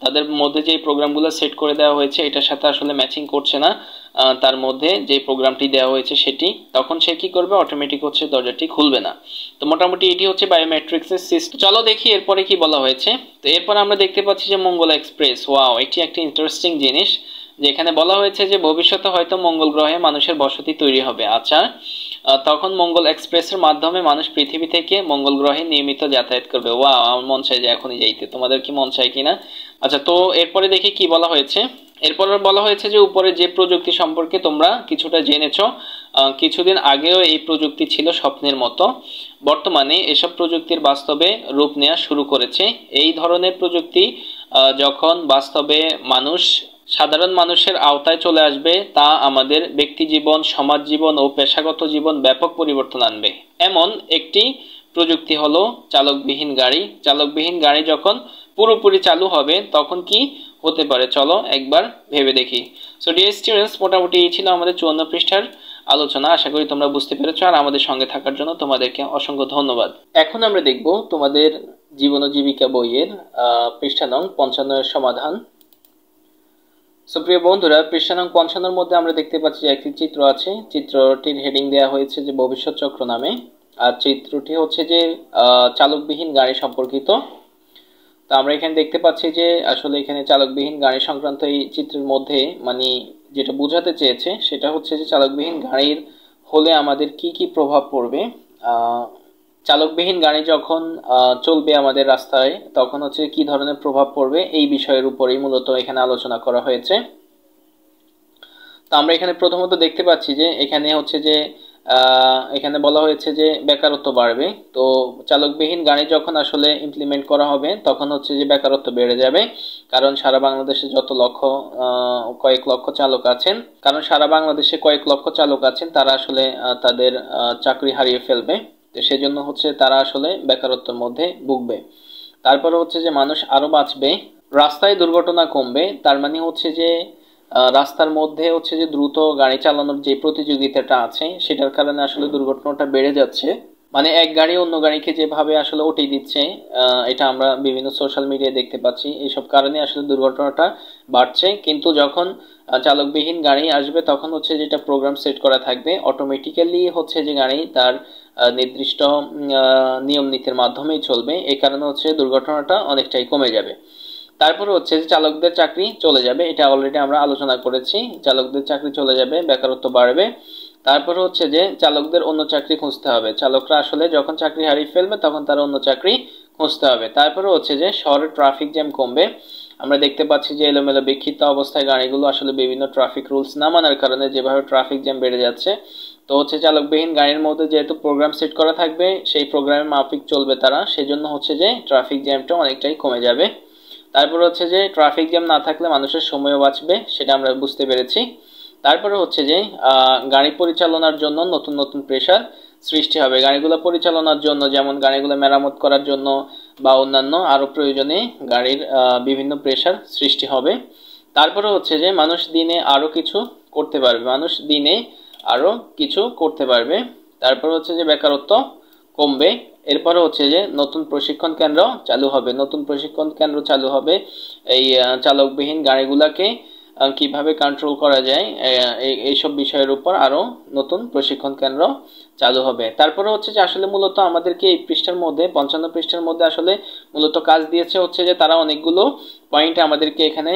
তাদের মধ্যে যে প্রোগ্রামগুলো সেট করে দেওয়া হয়েছে এটার সাথে আসলে ম্যাচিং করছে না, তার মধ্যে যে প্রোগ্রামটি দেওয়া হয়েছে সেটি, তখন সে কি করবে, অটোমেটিক হচ্ছে দরজাটি খুলবে না। তো মোটামুটি এটি হচ্ছে বায়োমেট্রিক্সের সিস্টেম। চলো দেখি এরপরে কি বলা হয়েছে। তো এরপর আমরা দেখতে পাচ্ছি যে মঙ্গল এক্সপ্রেস। ওয়াও, এটি একটা ইন্টারেস্টিং জিনিস, যেখানে বলা হয়েছে যে ভবিষ্যতে হয়তো মঙ্গল গ্রহে মানুষের বসতি তৈরি হবে। আচ্ছা, তখন মঙ্গল এক্সপ্রেসের মাধ্যমে মানুষ পৃথিবী থেকে মঙ্গল গ্রহে নিয়মিত যাতায়াত করবে। ওয়াও, আমার মন চাই যে এখনই যাইতে। তোমাদের কি মন চাই কিনা? আচ্ছা, তো এরপরে দেখি কি বলা হয়েছে। এরপর বলা হয়েছে যে উপরে যে প্রযুক্তি সম্পর্কে তোমরা কিছুটা জেনেছো, কিছুদিন আগেও এই প্রযুক্তি ছিল স্বপ্নের মতো। বর্তমানে এসব প্রযুক্তির বাস্তবে রূপ নেওয়া শুরু করেছে। এই ধরনের প্রযুক্তি যখন বাস্তবে সাধারণ মানুষের আওতায় চলে আসবে, তা আমাদের ব্যক্তি জীবন, সমাজ জীবন ও পেশাগত জীবন ব্যাপক পরিবর্তন আনবে। এমন একটি প্রযুক্তি হলো চালকবিহীন গাড়ি। চালকবিহীন গাড়ি যখন পুরোপুরি চালু হবে তখন কি হতে পারে, চলো একবার ভেবে দেখি। সো ডিয়ার স্টুডেন্টস, মোটামুটি এই ছিল আমাদের 54 পৃষ্ঠার আলোচনা। আশা করি তোমরা বুঝতে পেরেছো, আর আমাদের সঙ্গে থাকার জন্য তোমাদেরকে অসংখ্য ধন্যবাদ। এখন আমরা দেখব তোমাদের জীবন ও জীবিকা বইয়ের পৃষ্ঠা নং 55 এর সমাধান। সো প্রিয় বন্ধুরা, পৃষ্ঠা নং 55 মধ্যে আমরা দেখতে পাচ্ছি একটি চিত্র আছে। চিত্রটির হেডিং দেওয়া হয়েছে যে ভবিষ্যৎ চক্র নামে, আর চিত্রটি হচ্ছে যে চালকবিহীন গাড়ি সম্পর্কিত। তো আমরা এখানে দেখতে পাচ্ছি যে আসলে এখানে চালকবিহীন গাড়ি সংক্রান্ত এই চিত্রের মধ্যে মানে যেটা বোঝাতে চেয়েছে সেটা হচ্ছে যে চালকবিহীন গাড়ির হলে আমাদের কি কি প্রভাব পড়বে। চালকবিহীন গাড়ি যখন চলবে আমাদের রাস্তায় তখন হচ্ছে কি ধরনের প্রভাব পড়বে, এই বিষয়ের উপরেই মূলত এখানে আলোচনা করা হয়েছে। তো আমরা এখানে প্রথমত দেখতে পাচ্ছি যে এখানে হচ্ছে যে এখানে বলা হয়েছে যে বেকারত্ব বাড়বে। তো চালকবিহীন গাড়ি যখন আসলে ইমপ্লিমেন্ট করা হবে তখন হচ্ছে যে বেকারত্ব বেড়ে যাবে, কারণ সারা বাংলাদেশে কয়েক লক্ষ চালক আছেন, তারা আসলে তাদের চাকরি হারিয়ে ফেলবে। তো সেজন্য হচ্ছে তারা আসলে বেকারত্বের মধ্যে ভুগবে। তারপরে হচ্ছে যে মানুষ আরো বাঁচবে, রাস্তায় দুর্ঘটনা কমবে। তার মানে হচ্ছে যে রাস্তার মধ্যে হচ্ছে যে দ্রুত গাড়ি চালানোর যে প্রতিযোগিতাটা আছে সেটার কারণে আসলে দুর্ঘটনাটা বেড়ে যাচ্ছে। মানে এক গাড়ি অন্য গাড়িকে যেভাবে আসলে উঠিয়ে দিচ্ছে, এটা আমরা বিভিন্ন সোশ্যাল মিডিয়ায় দেখতে পাচ্ছি। এইসব কারণে আসলে দুর্ঘটনাটা বাড়ছে। কিন্তু যখন চালকবিহীন গাড়ি আসবে তখন হচ্ছে যেটা প্রোগ্রাম সেট করা থাকবে, অটোমেটিক্যালি হচ্ছে যে গাড়ি তার নির্দিষ্ট নিয়ম নীতির মাধ্যমেই চলবে। এই কারণে হচ্ছে দুর্ঘটনাটা অনেকটাই কমে যাবে। তারপরে হচ্ছে যে চালকদের চাকরি চলে যাবে, এটা অলরেডি আমরা আলোচনা করেছি। চালকদের চাকরি চলে যাবে, বেকারত্ব বাড়বে। তারপরে হচ্ছে যে চালকদের অন্য চাকরি খুঁজতে হবে। চালকরা আসলে যখন চাকরি হারিয়ে ফেলবে তখন তারা অন্য চাকরি খুঁজতে হবে। তারপরে হচ্ছে যে শহরের ট্রাফিক জ্যাম কমবে। আমরা দেখতে পাচ্ছি যে এলোমেলো বিক্ষিপ্ত অবস্থায় গাড়িগুলো আসলে বিভিন্ন ট্রাফিক রুলস না মানার কারণে যেভাবে ট্রাফিক জ্যাম বেড়ে যাচ্ছে। তো হচ্ছে চালকবিহীন গাড়ির মধ্যে যেহেতু প্রোগ্রাম সেট করা থাকবে, সেই প্রোগ্রামের মাফিক চলবে তারা, সেজন্য হচ্ছে যে ট্রাফিক জ্যামটা অনেকটাই কমে যাবে। তারপর হচ্ছে যে ট্রাফিক জ্যাম না থাকলে মানুষের সময়ও বাঁচবে, সেটা আমরা বুঝতে পেরেছি। তারপরে হচ্ছে যে গাড়ি পরিচালনার জন্য নতুন নতুন প্রেশার সৃষ্টি হবে। গাড়িগুলো পরিচালনার জন্য, যেমন গাড়িগুলো মেরামত করার জন্য বা অন্যান্য আরও প্রয়োজনে গাড়ির বিভিন্ন প্রেশার সৃষ্টি হবে। তারপরে হচ্ছে যে মানুষ দিনে আরও কিছু করতে পারবে। তারপর হচ্ছে যে বেকারত্ব কমবে। এরপরে হচ্ছে যে নতুন প্রশিক্ষণ কেন্দ্র চালু হবে এই চালকবিহীন গাড়িগুলাকে কিভাবে কন্ট্রোল করা যায় এইসব বিষয়ের উপর আরো নতুন প্রশিক্ষণ কেন্দ্র চালু হবে। তারপরে হচ্ছে যে আসলে মূলত আমাদেরকে এই পৃষ্ঠার মধ্যে 55 পৃষ্ঠার মধ্যে আসলে মূলত কাজ দিয়েছে হচ্ছে যে তারা অনেকগুলো পয়েন্ট আমাদেরকে এখানে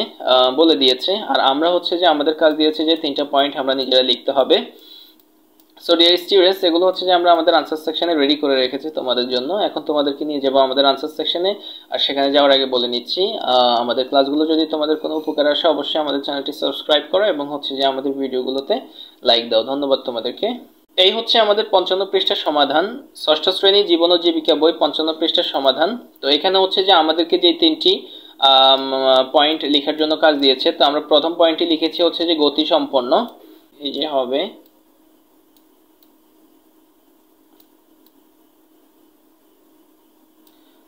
বলে দিয়েছে, আর আমরা হচ্ছে যে আমাদের কাজ দিয়েছে যে 3টা পয়েন্ট আমরা নিজেরা লিখতে হবে। সো ডিয়ার স্টুডেন্টস, এগুলো হচ্ছে যে আমরা আমাদের আনসার সেকশনে রেডি করে রেখেছি তোমাদের জন্য। এখন তোমাদেরকে নিয়ে যাবো আমাদের আনসার সেকশনে, আর সেখানে যাওয়ার আগে বলে নিচ্ছি আমাদের ক্লাসগুলো যদি তোমাদের কোনো উপকার আসে অবশ্যই আমাদের চ্যানেলটি সাবস্ক্রাইব করো এবং হচ্ছে যে আমাদের ভিডিওগুলোতে লাইক দাও। ধন্যবাদ তোমাদেরকে। এই হচ্ছে আমাদের 55 পৃষ্ঠার সমাধান, ষষ্ঠ শ্রেণী জীবন ও জীবিকা বই 55 পৃষ্ঠার সমাধান। তো এখানে হচ্ছে যে আমাদেরকে যে 3টি পয়েন্ট লেখার জন্য কাজ দিয়েছে, তো আমরা প্রথম পয়েন্টটি লিখেছি হচ্ছে যে গতিসম্পন্ন, এই যে হবে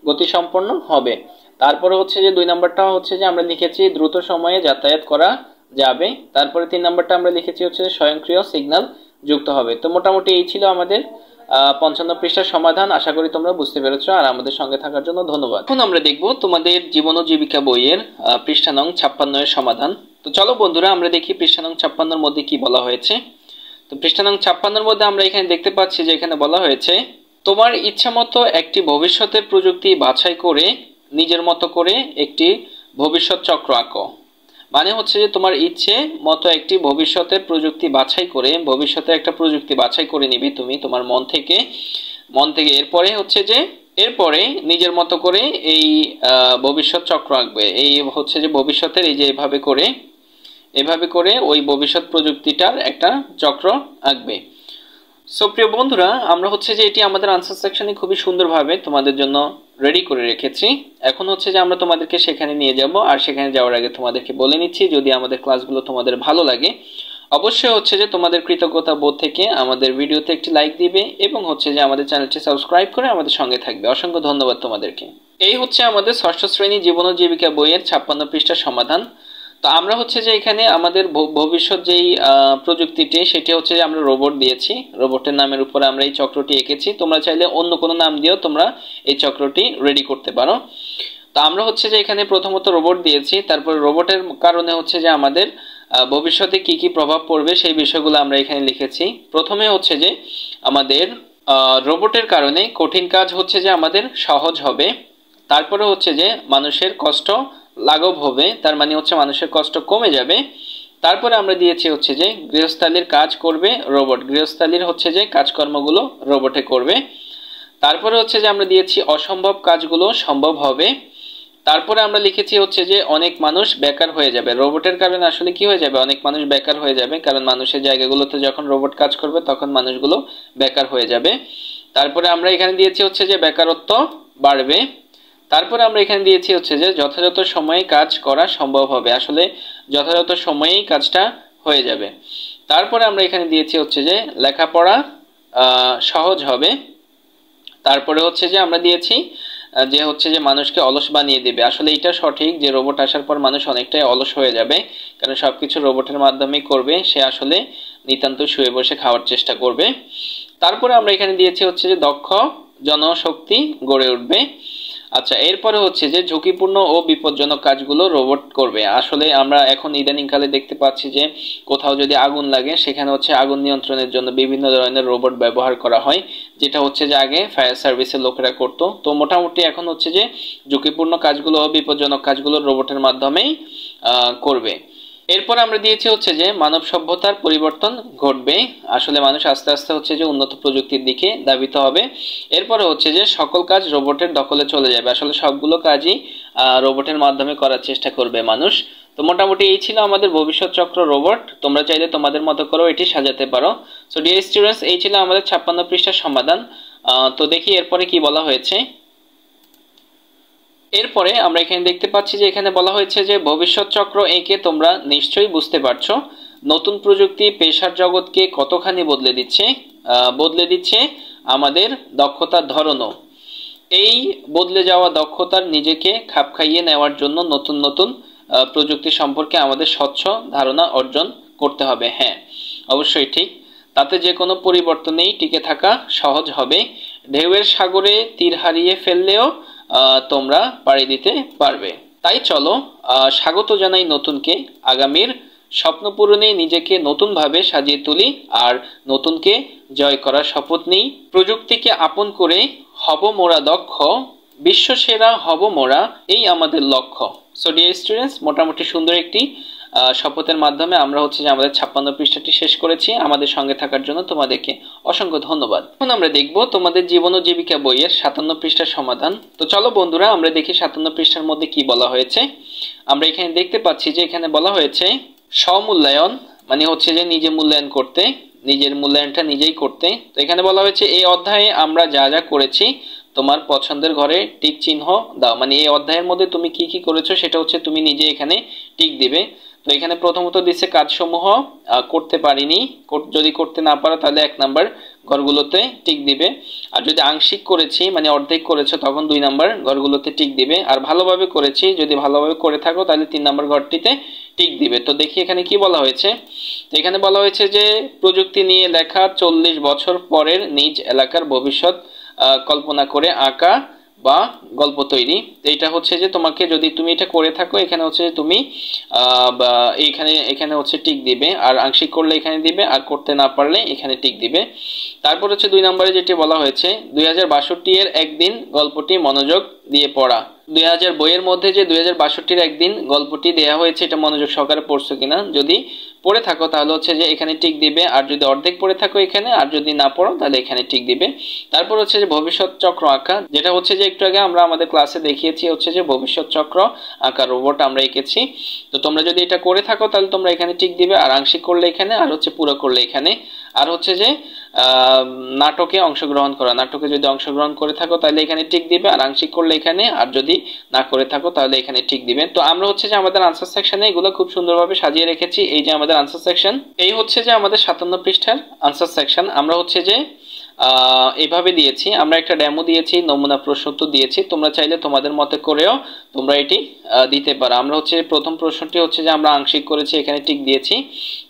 গতিসম্পন্ন হবে। তারপরে হচ্ছে যে 2 নাম্বারটা হচ্ছে যে আমরা লিখেছি দ্রুত সময়ে যাতায়াত করা যাবে। তারপরে 3 নাম্বারটা আমরা লিখেছি হচ্ছে স্বয়ংক্রিয় সিগন্যাল যুক্ত হবে। তো মোটামুটি এই ছিল আমাদের 55 পৃষ্ঠার সমাধান। আশা করি তোমরা বুঝতে পেরেছো, আর আমাদের সঙ্গে থাকার জন্য ধন্যবাদ। এখন আমরা দেখব তোমাদের জীবন ও জীবিকা বইয়ের পৃষ্ঠা নং 56 এর সমাধান। তো চলো বন্ধুরা আমরা দেখি পৃষ্ঠা নং 56 এর মধ্যে কি বলা হয়েছে। তো পৃষ্ঠা নং 56 এর মধ্যে আমরা এখানে দেখতে পাচ্ছি যে এখানে বলা হয়েছে তোমার ইচ্ছামতো একটি ভবিষ্যতের প্রযুক্তি বাছাই করে নিজের মতো করে একটি ভবিষ্যৎ চক্র আঁকো। মানে হচ্ছে যে তোমার ইচ্ছে মতো একটি ভবিষ্যতের প্রযুক্তি বাছাই করে একটা প্রযুক্তি বাছাই করে নিবে তুমি তোমার মন থেকে। এরপরে হচ্ছে যে নিজের মতো করে এই ভবিষ্যৎ চক্র আঁকবে। এই হচ্ছে যে ভবিষ্যতের এই যে এভাবে করে ওই ভবিষ্যৎ প্রযুক্তিটার একটা চক্র আঁকবে। সো প্রিয় বন্ধুরা, আমরা হচ্ছে যে এটি আমাদের আনসার সেকশনে খুবই সুন্দরভাবে তোমাদের জন্য রেডি করে রেখেছি। এখন হচ্ছে যে আমরা তোমাদেরকে সেখানে নিয়ে যাব, আর সেখানে যাওয়ার আগে তোমাদেরকে বলে নিচ্ছি যদি আমাদের ক্লাসগুলো তোমাদের ভালো লাগে অবশ্যই হচ্ছে যে তোমাদের কৃতজ্ঞতা বোধ থেকে আমাদের ভিডিওতে একটি লাইক দিবে এবং হচ্ছে যে আমাদের চ্যানেলটি সাবস্ক্রাইব করে আমাদের সঙ্গে থাকবে। অসংখ্য ধন্যবাদ তোমাদেরকে। এই হচ্ছে আমাদের ষষ্ঠ শ্রেণী জীবন ও জীবিকা বইয়ের 56 পৃষ্ঠার সমাধান। তো আমরা হচ্ছে যে এখানে আমাদের ভবিষ্যৎ যেই প্রযুক্তিটি সেটি হচ্ছে যে আমরা রোবট দিয়েছি। রোবটের নামের উপরে আমরা এই চক্রটি এঁকেছি। তোমরা চাইলে অন্য কোনো নাম দিয়েও তোমরা এই চক্রটি রেডি করতে পারো। তো আমরা হচ্ছে যে এখানে প্রথমত রোবট দিয়েছি, তারপর রোবটের কারণে হচ্ছে যে আমাদের ভবিষ্যতে কি কি প্রভাব পড়বে সেই বিষয়গুলো আমরা এখানে লিখেছি। প্রথমে হচ্ছে যে আমাদের রোবটের কারণে কঠিন কাজ হচ্ছে যে আমাদের সহজ হবে। তারপরে হচ্ছে যে মানুষের কষ্ট লাঘব হবে, তার মানে হচ্ছে মানুষের কষ্ট কমে যাবে। তারপরে আমরা দিয়েছি হচ্ছে যে গৃহস্থালির কাজ করবে রোবট, গৃহস্থালির হচ্ছে যে কাজকর্মগুলো রোবটে করবে। তারপরে হচ্ছে যে আমরা দিয়েছি অসম্ভব কাজগুলো সম্ভব হবে। তারপরে আমরা লিখেছি হচ্ছে যে অনেক মানুষ বেকার হয়ে যাবে। রোবটের কারণে আসলে কি হয়ে যাবে, অনেক মানুষ বেকার হয়ে যাবে, কারণ মানুষের জায়গাগুলোতে যখন রোবট কাজ করবে তখন মানুষগুলো বেকার হয়ে যাবে। তারপরে আমরা এখানে দিয়েছি হচ্ছে যে বেকারত্ব বাড়বে। তারপরে আমরা এখানে দিয়েছি হচ্ছে যে যথাযথ সময়ে কাজ করা সম্ভব হবে, আসলে যথাযথ সময়েই কাজটা হয়ে যাবে। তারপরে আমরা এখানে দিয়েছি হচ্ছে যে লেখাপড়া সহজ হবে। তারপরে হচ্ছে যে আমরা দিয়েছি যে হচ্ছে যে মানুষকে অলস বানিয়ে দেবে। আসলে এটা সঠিক যে রোবট আসার পর মানুষ অনেকটাই অলস হয়ে যাবে, কারণ সবকিছু রোবটের মাধ্যমেই করবে, সে আসলে নিতান্ত শুয়ে বসে খাওয়ার চেষ্টা করবে। তারপরে আমরা এখানে দিয়েছি হচ্ছে যে দক্ষ জনশক্তি গড়ে উঠবে। আচ্ছা, এরপরে হচ্ছে যে ঝুঁকিপূর্ণ ও বিপজ্জনক কাজগুলো রোবট করবে। আসলে আমরা এখন ইদানিংকালে দেখতে পাচ্ছি যে কোথাও যদি আগুন লাগে সেখানে হচ্ছে আগুন নিয়ন্ত্রণের জন্য বিভিন্ন ধরনের রোবট ব্যবহার করা হয়, যেটা হচ্ছে যে আগে ফায়ার সার্ভিসের লোকেরা করতো। তো মোটামুটি এখন হচ্ছে যে ঝুঁকিপূর্ণ কাজগুলো ও বিপজ্জনক কাজগুলো রোবটের মাধ্যমেই করবে। এরপর আমরা দিয়েছি হচ্ছে যে মানব সভ্যতার পরিবর্তন ঘটবে। আসলে মানুষ আস্তে আস্তে হচ্ছে যে উন্নত প্রযুক্তির দিকে ধাবিত হবে। এরপরে হচ্ছে যে সকল কাজ রোবটের দখলে চলে যাবে, আসলে সবগুলো কাজই রোবটের মাধ্যমে করার চেষ্টা করবে মানুষ। তো মোটামুটি এই ছিল আমাদের ভবিষ্যৎ চক্র রোবট। তোমরা চাইলে তোমাদের মতো করেও এটি সাজাতে পারো। সো ডিয়ার স্টুডেন্টস, এই ছিল আমাদের 56 পৃষ্ঠার সমাধান। তো দেখি এরপরে কি বলা হয়েছে। এরপরে আমরা এখানে দেখতে পাচ্ছি যে এখানে বলা হয়েছে যে ভবিষ্যৎ চক্র এঁকে তোমরা নিশ্চয়ই বুঝতে পারছো নতুন প্রযুক্তি পেশার জগৎকে কতখানি বদলে দিচ্ছে আমাদের দক্ষতার ধরনও। এই বদলে যাওয়া দক্ষতার নিজেকে খাপ খাইয়ে নেওয়ার জন্য নতুন নতুন প্রযুক্তি সম্পর্কে আমাদের স্বচ্ছ ধারণা অর্জন করতে হবে। হ্যাঁ, অবশ্যই ঠিক, তাতে যে কোনো পরিবর্তনেই টিকে থাকা সহজ হবে। ঢেউয়ের সাগরে তীর হারিয়ে ফেললেও তোমরা পাড়ি দিতে পারবে। তাই চলো স্বাগত জানাই নতুনকে, আগামীর স্বপ্ন পূরণে নিজেকে নতুনভাবে সাজিয়ে তুলি আর নতুনকে জয় করার শপথ নিই। প্রযুক্তিকে আপন করে হব মোরা দক্ষ, বিশ্বসেরা হব মোরা, এই আমাদের লক্ষ্য। সো ডিয়ার স্টুডেন্টস, মোটামুটি সুন্দর একটি শপথের মাধ্যমে আমরা হচ্ছে যে আমাদের 56 পৃষ্ঠাটি শেষ করেছি। আমাদের সঙ্গে থাকার জন্য তোমাদেরকে অসংখ্য ধন্যবাদ। এখন আমরা দেখব তোমাদের জীবন ও জীবিকা বইয়ের 57 পৃষ্ঠার সমাধান। তো চলো বন্ধুরা, আমরা দেখি 57 পৃষ্ঠার মধ্যে কি বলা হয়েছে। আমরা এখানে দেখতে পাচ্ছি যে এখানে বলা হয়েছে স্বমূল্যায়ন, মানে হচ্ছে যে নিজে মূল্যায়ন করতে, নিজের মূল্যায়নটা নিজেই করতে। তো এখানে বলা হয়েছে এই অধ্যায়ে আমরা যা যা করেছি তোমার পছন্দের ঘরে টিক চিহ্ন দাও, মানে এই অধ্যায়ের মধ্যে তুমি কি কি করেছো সেটা হচ্ছে তুমি নিজে এখানে টিক দিবে। তো এখানে প্রথমত দিচ্ছে কাজসমূহ করতে পারিনি, যদি করতে না পারো তাহলে 1 নাম্বার ঘরগুলোতে টিক দিবে। আর যদি আংশিক করেছি মানে অর্ধেক করেছো তখন 2 নাম্বার ঘরগুলোতে টিক দিবে। আর ভালোভাবে করেছি, যদি ভালোভাবে করে থাকো তাহলে 3 নাম্বার ঘরটিতে টিক দিবে। তো দেখি এখানে কি বলা হয়েছে। তো এখানে বলা হয়েছে যে প্রযুক্তি নিয়ে লেখা 40 বছর পরের নিজ এলাকার ভবিষ্যৎ কল্পনা করে আঁকা বা গল্প তৈরি। এইটা হচ্ছে যে তোমাকে, যদি তুমি এটা করে থাকো এখানে হচ্ছে যে তুমি এখানে হচ্ছে টিক দিবে, আর আংশিক করলে এখানে দিবে, আর করতে না পারলে এখানে টিক দিবে। তারপর হচ্ছে 2 নম্বরে যেটি বলা হয়েছে 2062 এর একদিন গল্পটি মনোযোগ দিয়ে পড়া। 2000 বইয়ের মধ্যে যে 2062 একদিন গল্পটি দেয়া হয়েছে এটা মনোযোগ সহকারে পড়ছো কিনা, যদি পড়ে থাকো তাহলে হচ্ছে যে এখানে টিক দিবে, আর যদি অর্ধেক পড়ে থাকো এখানে, আর যদি না পড়ো তাহলে এখানে টিক দিবে। তারপর হচ্ছে যে ভবিষ্যৎ চক্র আঁকা, যেটা হচ্ছে যে একটু আগে আমরা আমাদের ক্লাসে দেখিয়েছি হচ্ছে যে ভবিষ্যৎ চক্র আঁকা রোবট আমরা এঁকেছি। তো তোমরা যদি এটা করে থাকো তাহলে তোমরা এখানে টিক দিবে, আর আংশিক করলে এখানে, আর হচ্ছে পুরো করলে এখানে। আর হচ্ছে যে নাটকে অংশগ্রহণ করা, নাটকে যদি অংশগ্রহণ করে থাকো তাহলে এখানে টিক দিবে, আর আংশিক করলে এখানে, আর যদি না করে থাকো তাহলে এখানে টিক দিবে। তো আমরা হচ্ছে যে আমাদের আনসার সেকশনে এগুলো খুব সুন্দরভাবে সাজিয়ে রেখেছি। এই যে আমাদের আনসার সেকশন, এই হচ্ছে যে আমাদের 57 পৃষ্ঠার আনসার সেকশন। আমরা হচ্ছে যে এইভাবে দিয়েছি, আমরা একটা ডেমো দিয়েছি, নমুনা প্রশ্ন উত্তর দিয়েছি, তোমরা চাইলে তোমাদের মতে করেও তোমরা এটি দিতে পারো। আমরা হচ্ছে প্রথম প্রশ্নটি হচ্ছে যে আমরা আংশিক করেছি, এখানে টিক দিয়েছি।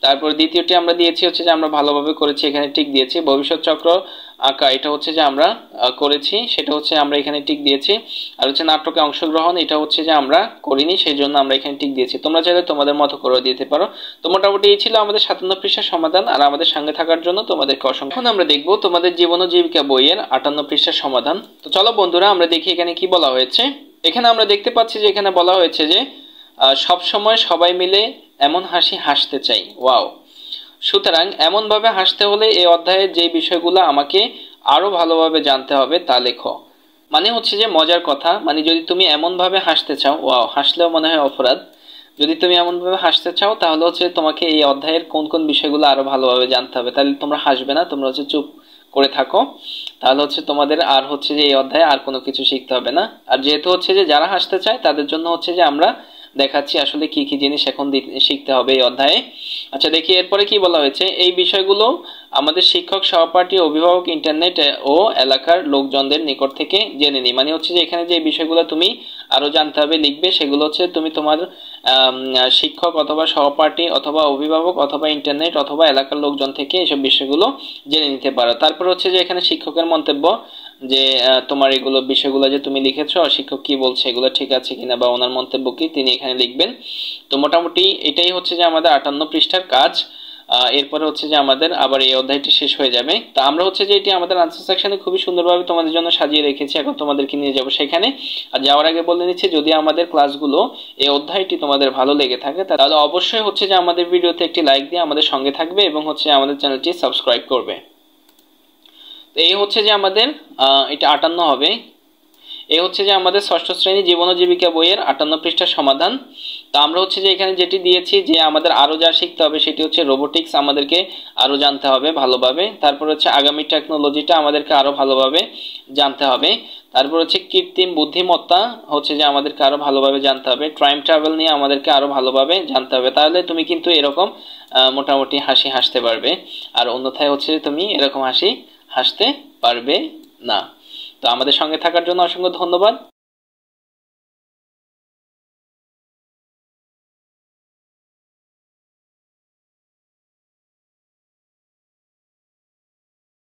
তারপর দ্বিতীয়টি আমরা দিয়েছি হচ্ছে যে আমরা ভালোভাবে করেছি, এখানে টিক দিয়েছি। ভবিষ্যৎ চক্র আঁকা এটা হচ্ছে যে আমরা করেছি, সেটা হচ্ছে আমরা এখানে টিক দিয়েছি। আর হচ্ছে নাটকে অংশগ্রহণ এটা হচ্ছে যে আমরা করিনি, সেই জন্য আমরা এখানে টিক দিয়েছি। তোমরা চাইলে তোমাদের মতো করে দিতে পারো। তো মোটামুটি এই ছিল আমাদের 57 পৃষ্ঠার সমাধান। আর আমাদের সঙ্গে থাকার জন্য তোমাদেরকে অসংখ্য। এখন আমরা দেখবো তোমাদের জীবন ও জীবিকা বইয়ের 58 পৃষ্ঠার সমাধান। তো চলো বন্ধুরা আমরা দেখি এখানে কি বলা হয়েছে। এখানে আমরা দেখতে পাচ্ছি যে এখানে বলা হয়েছে যে সব সময় সবাই মিলে এমন হাসি হাসতে চাই। ওয়াও! সুতরাং এমনভাবে হাসতে হলে এই অধ্যায়ের যে বিষয়গুলো আমাকে আরো ভালোভাবে জানতে হবে তা লেখো। মানে হচ্ছে যে মজার কথা, মানে যদি তুমি এমনভাবে হাসতে চাও, ওয়াও, হাসলেও মনে হয় অপরাধ। যদি তুমি এমনভাবে হাসতে চাও তাহলে হচ্ছে তোমাকে এই অধ্যায়ের কোন কোন বিষয়গুলো আরো ভালোভাবে জানতে হবে। তাহলে তোমরা হাসবে না, তোমরা হচ্ছে চুপ করে থাকো, তাহলে হচ্ছে তোমাদের আর হচ্ছে যে এই অধ্যায়ে আর কোনো কিছু শিখতে হবে না। আর যেহেতু হচ্ছে যে যারা হাসতে চায় তাদের জন্য হচ্ছে যে আমরা দেখাচ্ছি আসলে কি কি জিনিস এখন শিখতে হবে এই অধ্যায়ে। আচ্ছা দেখি এরপরে কি বলা হয়েছে। এই বিষয়গুলো আমাদের শিক্ষক, সহপাঠী, অভিভাবক, ইন্টারনেট ও এলাকার লোকজনদের নিকট থেকে জেনে নিই। মানে হচ্ছে যে এখানে যে বিষয়গুলো তুমি আরো জানতে হবে, লিখবে, সেগুলো হচ্ছে তুমি তোমার শিক্ষক অথবা সহপাঠী অথবা অভিভাবক অথবা ইন্টারনেট অথবা এলাকার লোকজন থেকে এসব বিষয়গুলো জেনে নিতে পারো। তারপর হচ্ছে যে এখানে শিক্ষকের মন্তব্য, যে তোমার এগুলো বিষয়গুলো যে তুমি লিখেছো শিক্ষক কি বলছে এগুলো ঠিক আছে কিনা বা ওনার মন্তব্য কি তিনি এখানে লিখবেন। তো মোটামুটি এটাই হচ্ছে যে আমাদের 58 পৃষ্ঠার কাজ। এরপরে হচ্ছে যে আমাদের আবার এই অধ্যায়টি শেষ হয়ে যাবে। তো আমরা হচ্ছে যে এটি আমাদের আনসার সেকশনে খুবই সুন্দরভাবে তোমাদের জন্য সাজিয়ে রেখেছি, এখন তোমাদেরকে নিয়ে যাব সেখানে। আর যাওয়ার আগে বলে নিচ্ছি, যদি আমাদের ক্লাসগুলো এই অধ্যায়টি তোমাদের ভালো লেগে থাকে তাহলে অবশ্যই হচ্ছে যে আমাদের ভিডিওতে একটি লাইক দিয়ে আমাদের সঙ্গে থাকবে এবং হচ্ছে আমাদের চ্যানেলটি সাবস্ক্রাইব করবে। তো এই হচ্ছে যে আমাদের এটা 58 হবে। এই হচ্ছে যে আমাদের ষষ্ঠ শ্রেণী জীবন ও জীবিকা বইয়ের 58 পৃষ্ঠার সমাধান। তো আমরা হচ্ছে যে এখানে যেটি দিয়েছি যে আমাদের আরো যা শিখতে হবে সেটি হচ্ছে রোবোটিক্স, আমাদেরকে আরো জানতে হবে ভালোভাবে। তারপর হচ্ছে আগামী টেকনোলজিটা আমাদেরকে আরো ভালোভাবে জানতে হবে। তারপর হচ্ছে কৃত্রিম বুদ্ধিমত্তা হচ্ছে যে আমাদেরকে আরো ভালোভাবে জানতে হবে। টাইম ট্রাভেল নিয়ে আমাদেরকে আরো ভালোভাবে জানতে হবে। তাহলে তুমি কিন্তু এরকম মোটামুটি হাসি হাসতে পারবে, আর অন্যথায় হচ্ছে যে তুমি এরকম হাসি হাসতে পারবে না। তো আমাদের সঙ্গে থাকার জন্য অসংখ্য ধন্যবাদ।